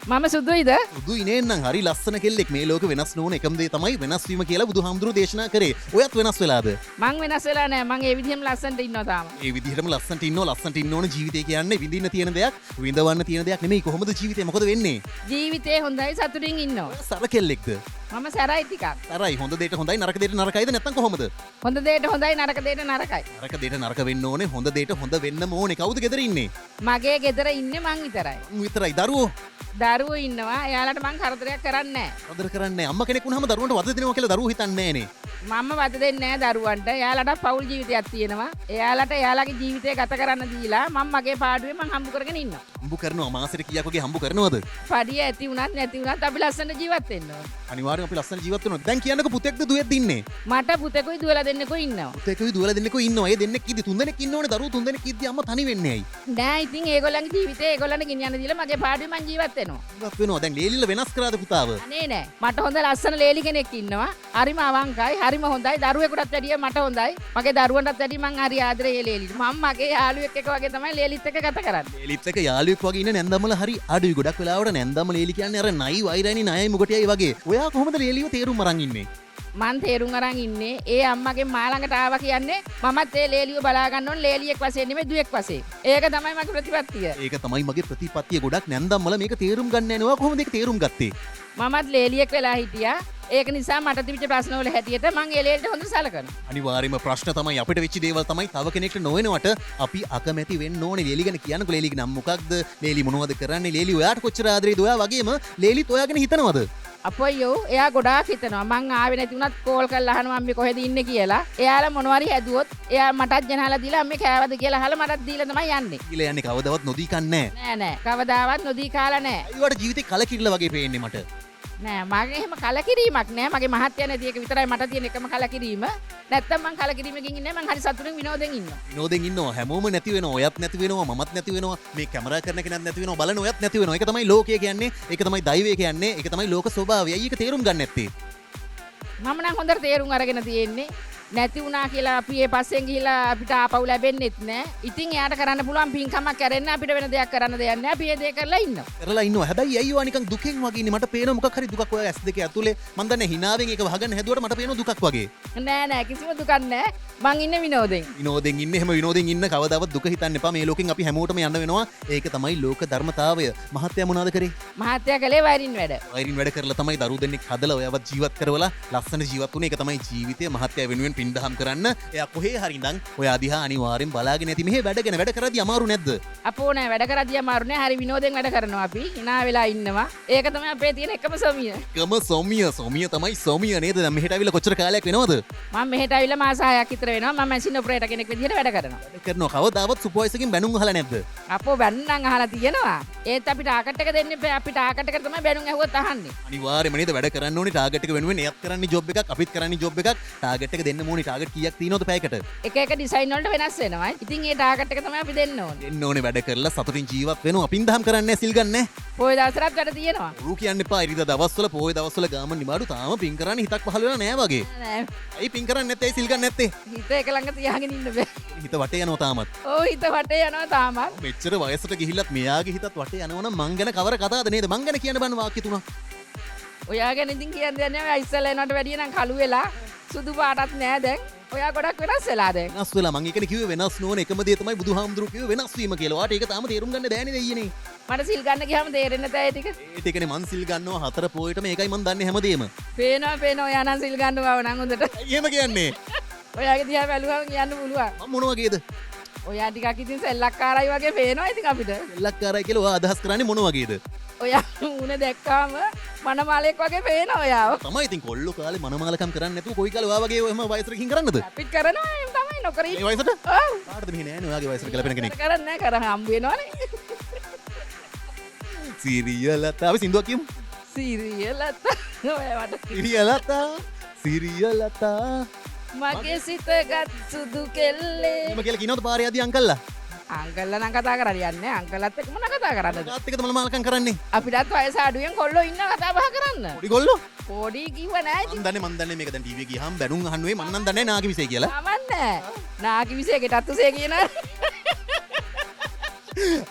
මම සුදුයිද? සුදුයි නේනම් හරි ලස්සන කෙල්ලෙක්. මේ ලෝකෙ වෙනස් නොවන එකම දේ තමයි වෙනස් වීම කියලා බුදුහාමුදුරුවෝ දේශනා කරේ. ඔයත් වෙනස් වෙලාද? මං වෙනස් වෙලා නෑ. මං ඒ විදිහම ලස්සනට ඉන්නවා තාම. ඒ විදිහටම ලස්සනට ඉන්නව. ලස්සනට ඉන්න ඕන ජීවිතය කියන්නේ විඳින්න තියෙන දෙයක්, විඳවන්න තියෙන දෙයක් නෙමෙයි. කොහොමද ජීවිතේ මොකද වෙන්නේ? ජීවිතේ හොඳයි සතුටින් ඉන්නවා. සර කෙල්ලෙක්ද? මම සැරයි ටිකක්. සරයි. හොඳ දෙයට හොඳයි නරක දෙයට නරකයිද නැත්නම් කොහොමද? හොඳ දෙයට හොඳයි නරක දෙයට නරකයි. නරක දෙයට නරක වෙන්න ඕනේ. හොඳ දෙයට හොඳ වෙන්නම ඕනේ. කවුද ගෙදර ඉන්නේ? මගේ ගෙදර ඉන්නේ මං විතරයි. විතරයි. දරුවෝ දරුවෝ ඉන්නවා. එයාලට මං කරදරයක් කරන්නේ නෑ. ආදර කරන්නේ අම්මා කෙනෙක් වුණාම දරුවන්ට වද දෙනවා කියලා දරුවෝ හිතන්නේ නෑනේ. මම වද දෙන්නේ නෑ දරුවන්ට. එයාලට පෞල් ජීවිතයක් තියෙනවා. එයාලට එයාලගේ ජීවිතය ගත කරන්න දීලා මම මගේ පාඩුවේ මං හම්බ කරගෙන ඉන්නවා. හම්බ කරනවා. මාසෙට කීයක් වගේ හම්බ කරනවද? පඩිය ඇති වුණත් නැති වුණත් අපි ලස්සන ජීවත් වෙන්න ඕන. අනිවාර්යයෙන් අපි ලස්සන ජීවත් වෙනවා. දැන් කියන්නකෝ පුතෙක්ද දුවෙක්ද ඉන්නේ? මට පුතෙකුයි දුවලා දෙන්නෙකුයි ඉන්නවා. පුතෙකුයි දුවලා දෙන්නෙකුයි ඉන්නවා. ඒ දෙන්නෙක් ඉදි තුන් දෙනෙක් ඉන්න ඕනේ. දරුවෝ තුන් දෙනෙක් ඉද්දි අම්මා තනි වෙන්නේ ඇයි? නෑ ඉතින් ඒගොල්ලන්ගේ ජීවිතේ ඒගොල්ලන්ට ගෙනියන්න දීලා මගේ පාඩුවේ මං ජීවත් වෙනවා. ජීවත් වෙනවා. දැන් ලේලිල වෙනස් කරාද පුතාව? අනේ නෑ. මට හොඳ ලස්සන ලේලි කෙනෙක් ඉන්නවා. හරිම අවංකයි, හරිම හොඳයි. දරුවෙකුටත් වැඩිය මට හොඳයි. මගේ දරුවන්ටත් වැඩිය මං හරි ආදරේ ඒ ලේලිට. මම මගේ යාළුවෙක් එක වගේ තමයි ලේලිත් එක්ක ගත කරන්නේ. ලේලිත් එක යාළුවෙක් වගේ ඉන්න නැන්දම්මල හරි අඩුයි. ගොඩක් වෙලාවට නැන්දම්ම ලේලි කියන්නේ අර නයි වෛරණි නයයි මුගටියයි වගේ. ඔයා කොහොමද ලේලිව තේරුම් අරන් ඉන්නේ? මං තේරුම් අරන් ඉන්නේ ඒ අම්මගේ මා ළඟට ආවා කියන්නේ මමත් ඒ ලේලිව බලා ගන්න ඕන ලේලියෙක් වශයෙන් නෙමෙයි දුවෙක් වශයෙන්. ඒක තමයි මගේ ප්‍රතිපත්තිය. ඒක තමයි මගේ ප්‍රතිපත්තිය. ගොඩක් නැන්දම්මල මේක තේරුම් ගන්න නැහැ නේ. ඔයා කොහොමද ඒක තේරුම් ගත්තේ? මමත් ලේලියෙක් වෙලා හිටියා. ඒක නිසා මට තිබිච්ච ප්‍රශ්න වල හැටියට මං ඒ ලේලිට හොඳට සලකනවා. අනිවාර්යයෙන්ම ප්‍රශ්න තමයි අපිට වෙච්ච දේවල් තමයි තව කෙනෙක්ට නොවෙනවට අපි අකමැති වෙන්න ඕනේ. ලේලි ගැන කියන්නකෝ. ලේලිගේ නම මොකක්ද? ලේලි මොනවද කරන්නේ? ලේලි ඔයාට කොච්චර ආදරේද? ඔයා වගේම ලේලිත් ඔයා ගැන හිතනවද? අපොයියෝ එයා ගොඩාක් හිතනවා. මං ආවේ නැති වුණත් කෝල් කරලා අහනවා අම්මේ කොහෙද ඉන්නේ කියලා. එයාලා මොනවාරි හැදුවොත් එයා මටත් ගෙනහලා දීලා අම්මේ කෑවද කියලා අහලා මටත් දීලා තමයි යන්නේ. කියලා යන්නේ කවදාවත් නොදී කන්නේ නැහැ. නෑ නෑ. කවදාවත් නොදී කාලා නෑ. ඒවට ජීවිතේ කලකිරිලා වගේ පේන්නේ මට. නෑ මගේ එහෙම කලකිරීමක් නෑ මගේ මහත්ය නැති එක විතරයි මට තියෙන එකම කලකිරීම. නැත්තම් මං කලකිරීමකින් ඉන්නේ මං හරි සතුටින් විනෝදෙන් ඉන්නවා. විනෝදෙන් ඉන්නවා හැමෝම නැති වෙනවා ඔයත් නැති වෙනවා මමත් නැති වෙනවා මේ කැමරා කරන කෙනත් නැති වෙනවා බලන ඔයත් නැති වෙනවා ඒක තමයි ලෝකය කියන්නේ ඒක තමයි දෛවය කියන්නේ ඒක තමයි ලෝක ස්වභාවය. අයියක තේරුම් ගන්න නැත්තේ. මම නම් හොඳට තේරුම් අරගෙන තියෙන්නේ. නැති වුණා කියලා අපි ඒ පස්සෙන් ගිහිලා අපිට ආපහු ලැබෙන්නෙත් නෑ. ඉතින් එයාට කරන්න පුළුවන් පින්කමක් කරන්න අපිට වෙන දෙයක් කරන්න දෙයක් නෑ. අපි ඒ දේ කරලා ඉන්නවා. කරලා ඉන්නවා. හැබැයි අයියෝ නිකන් දුකෙන් වගේ ඉන්නේ. මට පේන මොකක් හරි දුකක් ඔය S2 ඇතුලේ. මම දන්නේ hinaවෙන් ඒක වහගන්න හැදුවට මට පේන දුකක් වගේ. නෑ කිසිම දුකක් නෑ. මං ඉන්නේ විනෝදෙන්. විනෝදෙන් ඉන්නේ. එහෙම විනෝදෙන් ඉන්න කවදාවත් දුක හිතන්න එපා. මේ ලෝකෙන් අපි හැමෝටම යන්න වෙනවා. ඒක තමයි ලෝක ධර්මතාවය. මහත්ය මොනවද කරේ? මහත්ය කලේ වෛරින් වැඩ. වෛරින් වැඩ කරලා තමයි දරුවෝ දෙන්නෙක් හදලා ඔයවත් ජීවත් කරවලා ලස්සන ජීවත් වුණේ. ඒක තමයි ජීවිතය. මහත්ය වෙනුවෙන් පින්දහම් කරන්න. එයා කොහේ හරි ඉඳන් ඔය අදිහා අනිවාර්යෙන් බලාගෙන ඇති. මෙහෙ වැඩ කරද්දී අමාරු නැද්ද? අපෝ නෑ වැඩ කරද්දී අමාරු නෑ. හරි විනෝදෙන් වැඩ කරනවා අපි. hina වෙලා ඉන්නවා. ඒක තමයි අපේ තියෙන එකම සොමිය. එකම සොමිය තමයි සොමිය නේද? දැන් මෙහෙට අවිල්ලා කොච්චර කාලයක් වෙනවද? මම මෙහෙට ඇවිල්ලා මාස 6ක් විතර වෙනවා. මම මැෂින් ඔපරේටර් කෙනෙක් විදිහට වැඩ කරනවා. වැඩ කරනවා. කවදාවත් සුපර්වයිසර්ගෙන් බැනුම් අහලා නැද්ද? අපෝ බැන්නම් අහලා තියෙනවා. ඒත් අපි ටාගට් එක දෙන්න එපා. අපි ටාගට් එකට තමයි බැනුම් ඇහුවොත් අහන්නේ. අනිවාර්යයෙන්ම නේද වැඩ කරන්න ඕනේ ටාගට් එක වෙනුවෙන්. එයත් කරන්නේ ජොබ් එකක් අපිත් කරන්නේ ජොබ් එකක්. ටාගට් එක දෙන්න ඕනේ. ටාගට් කීයක් තියෙනවද පැයකට? එක ඩිසයින් වලට වෙනස් වෙනවා. ඉතින් ඒ ටාගට් එක තමයි අපි දෙන්න ඕනේ. දෙන්න ඕනේ වැඩ කරලා සතුටින් ජීවත් වෙනවා. පින්දහම් කරන්නේ සිල් ගන්නෑ. පොය දවසට වැඩ තියෙනවා. ඌ කියන්න එපා. ඉරිදා දවස්වල පොය දවස්වල ගාම නිමාඩු තාම පින් කරන්නේ හිතක් පහළ වෙලා නෑ වගේ. නෑ. ඇයි පින් කරන්නේ නැත්තේ? ඇයි සිල් ගන්න නැත්තේ? හිත එක ළඟ තියාගෙන ඉන්න බෑ. හිත වටේ යනවා තාමත්. ඔව් හිත වටේ යනවා තාමත්. මෙච්චර වයසට ගිහිල්ලත් මෙයාගේ හිතත් වටේ යනවනම් මං ගැන කවර කතාවද නේද? මං ගැන කියන්න බෑ වාක්‍ය තුනක්. ඔයා ගැන ඉතින් කියන්න දෙයක් නෑ. ඉස්සෙල්ලා එනවට වැඩිය නම් කළු වෙලා සුදු පාටත් නෑ දැන්. ඔයා ගොඩක් වෙනස් වෙලා දැන්. වෙනස් වෙලා මං ඒකනේ කිව්වේ වෙනස් නොවන එකම දේ තමයි බුදුහාමුදුරුවෝ කිව්වේ වෙනස් වීම කියලා. ඔයාට ඒක තාම තේරුම් ගන්න බෑනේ දෙයියනේ. මට සිල් ගන්න ගියාම තේරෙන්නේ නැත ඒ ටික. ඒ ටිකනේ මං සිල් ගන්නවා 4 පොයටම ඒකයි මං දන්නේ හැමදේම. පේනවා ඔයා නම් සිල් ගන්නවා නම් හොඳට. එහෙම කියන්නේ. ඔයාගේ දිහා බැලුවම කියන්න පුළුවන්. මම මොන වගේද? ඔයා ටිකක් ඉතින් සෙල්ලක්කාරයි වගේ පේනවා ඉතින් අපිට. සෙල්ලක්කාරයි කියලා ඔයා අදහස් කරන්නේ මොන වගේද? ඔයා මුණ දැක්කාම මනමාලෙක් වගේ පේනවා ඔයාව. තමයි ඉතින් කොල්ලෝ කාලේ මනමාලකම් කරන්නේ නැතුව කොයි කාලේ ඔයා වගේ එහෙම වයසටකින් කරන්නද? අපිත් කරනවා එහෙම තමයි නොකර ඉන්නේ. මේ වයසට? ඔව්. කාටද මෙහෙ නෑනේ ඔයාගේ වයසට ගැලපෙන කෙනෙක්. කරන්නේ නැහැ කර හම්බ වෙනවනේ. සිරියලතා අපි සින්දුවක් කියමු. සිරියලත ඔයාට සිරියලතා මගේ සිතගත් සුදු කෙල්ලේ. එහෙම කියලා කියනවද පාරේ යදී අංකල්ලා? අංකල්ලා නම් කතා කරන්නේ නැහැ. අංකල්ලාත් එක්කම නම් කතා කරන්නද? තාත් එක්කද මනමාලකම් කරන්නේ? අපිටත් වයස අඩුවෙන් කොල්ලෝ ඉන්න කතා බහ කරන්න. පොඩි කොල්ලෝ? පොඩි කිව්ව නෑ ඉතින්. මන් දන්නේ මේක දැන් ටීවී ගියාම බැනුම් අහන්නේ මන් නම් දන්නේ නාගි විසේ කියලා. තමන්නේ. නාගි විසේකට අත්තුසේ කියන.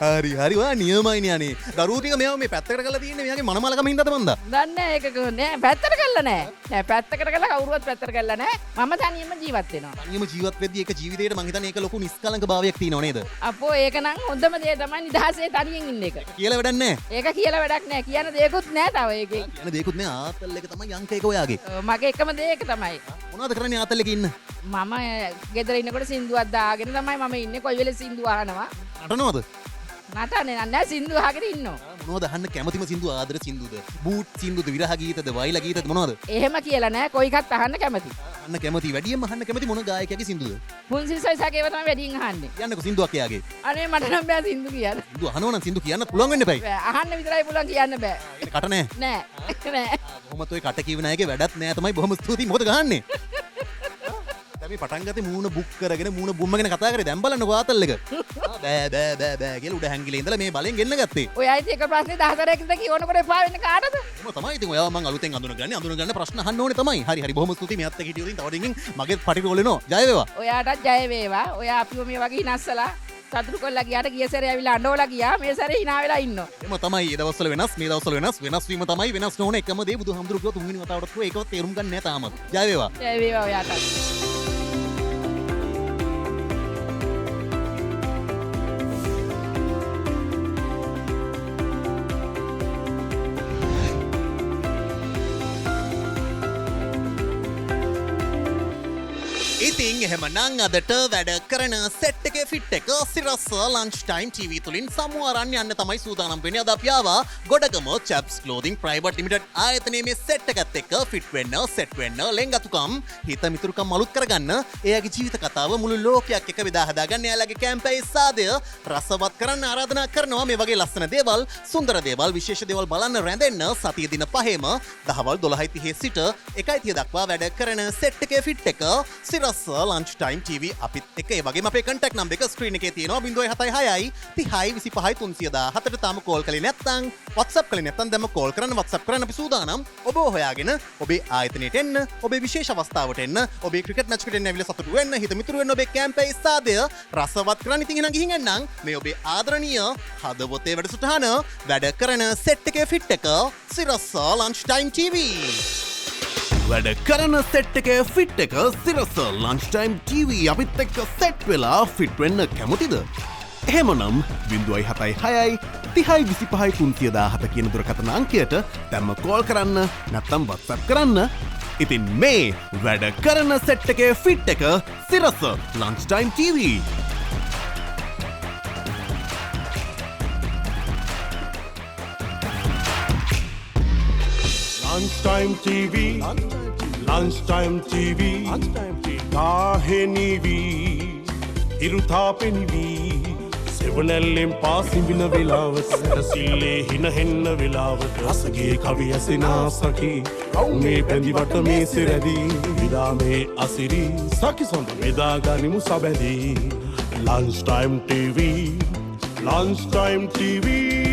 හරි ඔයා නියමයිනේ අනේ. දරුවෝ ටික මෙයාව මේ පැත්තකට කරලා තියෙන්නේ මෙයාගේ මනමාලකම හින්දාද මන්දා? දන්නේ ඒක නෑ පැත්තට කළා නෑ පැත්තකට කළා කවුරුවත් පැත්තට කළා නෑ. මම තනියම ජීවත් වෙනවා. තනියම ජීවත් වෙද්දී ඒක ජීවිතේට මං හිතන්නේ ඒක ලොකු නිස්කලංක භාවයක් තියෙනව නේද? අපෝ ඒක නම් හොඳම දේ තමයි නිදහසේ තනියෙන් ඉන්න එක. කියලා වැඩක් නැහැ. ඒක කියලා වැඩක් නෑ. කියන්න දෙයක්වත් නෑ තව ඒකේ. කියන දෙයක්වත් නෑ. ආතල් එක තමයි අංක එක ඔයාගේ. මගේ එකම දේ ඒක තමයි. මොනවද කරන්නේ ආතල් එකේ ඉන්න? මම ගෙදර ඉන්නකොට සින්දුවක් දාගෙන තමයි මම ඉන්නේ. කොයි වෙලේ සින්දුව අහනවා. නටනවද? නටන්නේ නැහැ සින්දුව අහගෙන ඉන්නවා. මොනවද අහන්න කැමතිම සින්දුව? ආදර සින්දුවද? බූට් සින්දුවද? විරහ ගීතද? වයිලා ගීතද මොනවද? එහෙම කියලා නෑ. කොයි එකත් අහන්න කැමති. අහන්න කැමති. වැඩියෙන්ම අහන්න කැමති මොන ගායකයාගේ සින්දුවද? පුන්සිල්සයිසාගේ තමයි වැඩියෙන් අහන්නේ. කියන්නකෝ සින්දුවක් එයාගේ. අනේ මට නම් බෑ සින්දු කියන්න. සින්දුව අහනවා නම් සින්දු කියන්නත් පුළුවන් වෙන්න එපයි. අහන්න විතරයි පුළුවන් කියන්න බෑ. ඒක කට නෑ. නෑ. කොහොමද ඔය කට කියව නායකේ වැඩක් නෑ තමයි. බොහොම ස්තුතියි. මොකද ගහන්නේ? දැන් මේ පටන් ගත්තේ මූණ බුක් කරගෙන මූණ බුම්මගෙන කතා කරේ. දැන් බලන්නකෝ ආතල් එක. බෑ කියලා උඩ හැංගිලා ඉඳලා මේ බලෙන් ගෙන්න ගත්තේ. ඔයා ඉතින් එක ප්‍රශ්නේ 14ක් ඉඳලා කියනකොට එපා වෙන්නේ කාටද? ඔය තමයි ඉතින් ඔයාව මං අලුතෙන් අඳුනගන්න ප්‍රශ්න අහන්න ඕනේ තමයි. හරි බොහොම ස්තුතියි. මෙයත් එක්ක හිටියොත් තව ඩින්ගෙන් මගේ පටි රෝල් වෙනවා. ජය වේවා. ඔයාටත් ජය වේවා. ඔයා අපිව මේ වගේ හිනස්සලා සතුටු කරලා ගියාට ගිය සැරේ ඇවිල්ලා අඬවලා ගියා. මේ සැරේ hina වෙලා ඉන්නවා. එම තමයි ඒ දවස්වල වෙනස් මේ දවස්වල වෙනස් වීම තමයි වෙනස් නොවන එකම දේ. බුදුහාමුදුරුවෝ කිව්ව තුන්වෙනි වතාවටත් ඒකවත් තේරුම් ගන්න නෑ තාමත්. ජය වේවා. ජය වේවා ඔයාටත්. ඉතින් එහෙමනම් අදට වැඩ කරන සෙට් එකේ ෆිට් එක සිරස්ස ලන්ච් ටයිම් TV තුලින් සමුවරන් යන්න තමයි සූදානම් වෙන්නේ. අද අපි ආවා ගොඩගම චැප්ස් ක්ලෝතින් ප්‍රයිවට් ලිමිටඩ් ආයතනයේ මේ සෙට් එකත් එක්ක ෆිට් වෙන්න, සෙට් වෙන්න, ලෙන්ගතුකම්, හිත මිතුරුකම් අලුත් කරගන්න, එයාගේ ජීවිත කතාව මුළු ලෝකයක් එක්ක බෙදා හදාගන්න, එයාලගේ කැම්පේන් සාදය රසවත් කරන්න ආරාධනා කරනවා. මේ වගේ ලස්සන දේවල්, සුන්දර දේවල්, විශේෂ දේවල් බලන්න රැඳෙන්න සතිය දින 5ම දහවල් 12:30 සිට 1:30 දක්වා වැඩ කරන සෙට් එකේ ෆිට් එක සිරස්ස ලන්ච් ටයිම් TV අපිත් එක්ක. ඒ වගේම අපේ contact number එක ස්ක්‍රීන් එකේ තියෙනවා 076 30 25 314ට තාම කෝල් කළේ නැත්නම් WhatsApp කළේ නැත්නම් දැම්ම කෝල් කරන්න, WhatsApp කරන්න අපි සූදානම්. ඔබ හොයාගෙන ඔබේ ආයතනයට එන්න, ඔබේ විශේෂ අවස්ථාවට එන්න, ඔබේ ක්‍රිකට් මැච් එකට එන්න ඇවිල්ලා සතුටු වෙන්න, හිත මිතුරු වෙන්න, ඔබේ කැම්පේන් සාදය රසවත් කරන්න. ඉතින් එහෙනම් ගිහින් එන්නම් මේ ඔබේ ආදරණීය හදවතේ වැඩසටහන වැඩ කරන සෙට් එකේ ෆිට් එක සිරස්ස ලන්ච් ටයිම් TV. වැඩ කරන සෙට් එකේ ෆිට් එක සිරස්ස ලන්ච් ටයිම් TV අපිත් එක්ක සෙට් වෙලා ෆිට් වෙන්න කැමතිද? එහෙමනම් 076 30 25 317 කියන දුරකථන අංකයට දැම්ම කෝල් කරන්න, නැත්නම් WhatsApp කරන්න. ඉතින් මේ වැඩ කරන සෙට් එකේ ෆිට් එක Sirasa lunch time TV. Lunchtime TV, Lunchtime TV, Kahenivi, Irutapenivi, Sevanellin passing in a villavat, Sille in a hen a villavat, Asagi Kavi Asina Saki, me Pendivata me Siradi, Vidame Asiri, Saki son the Vedagani Musabedi, Lunchtime TV, Lunchtime TV.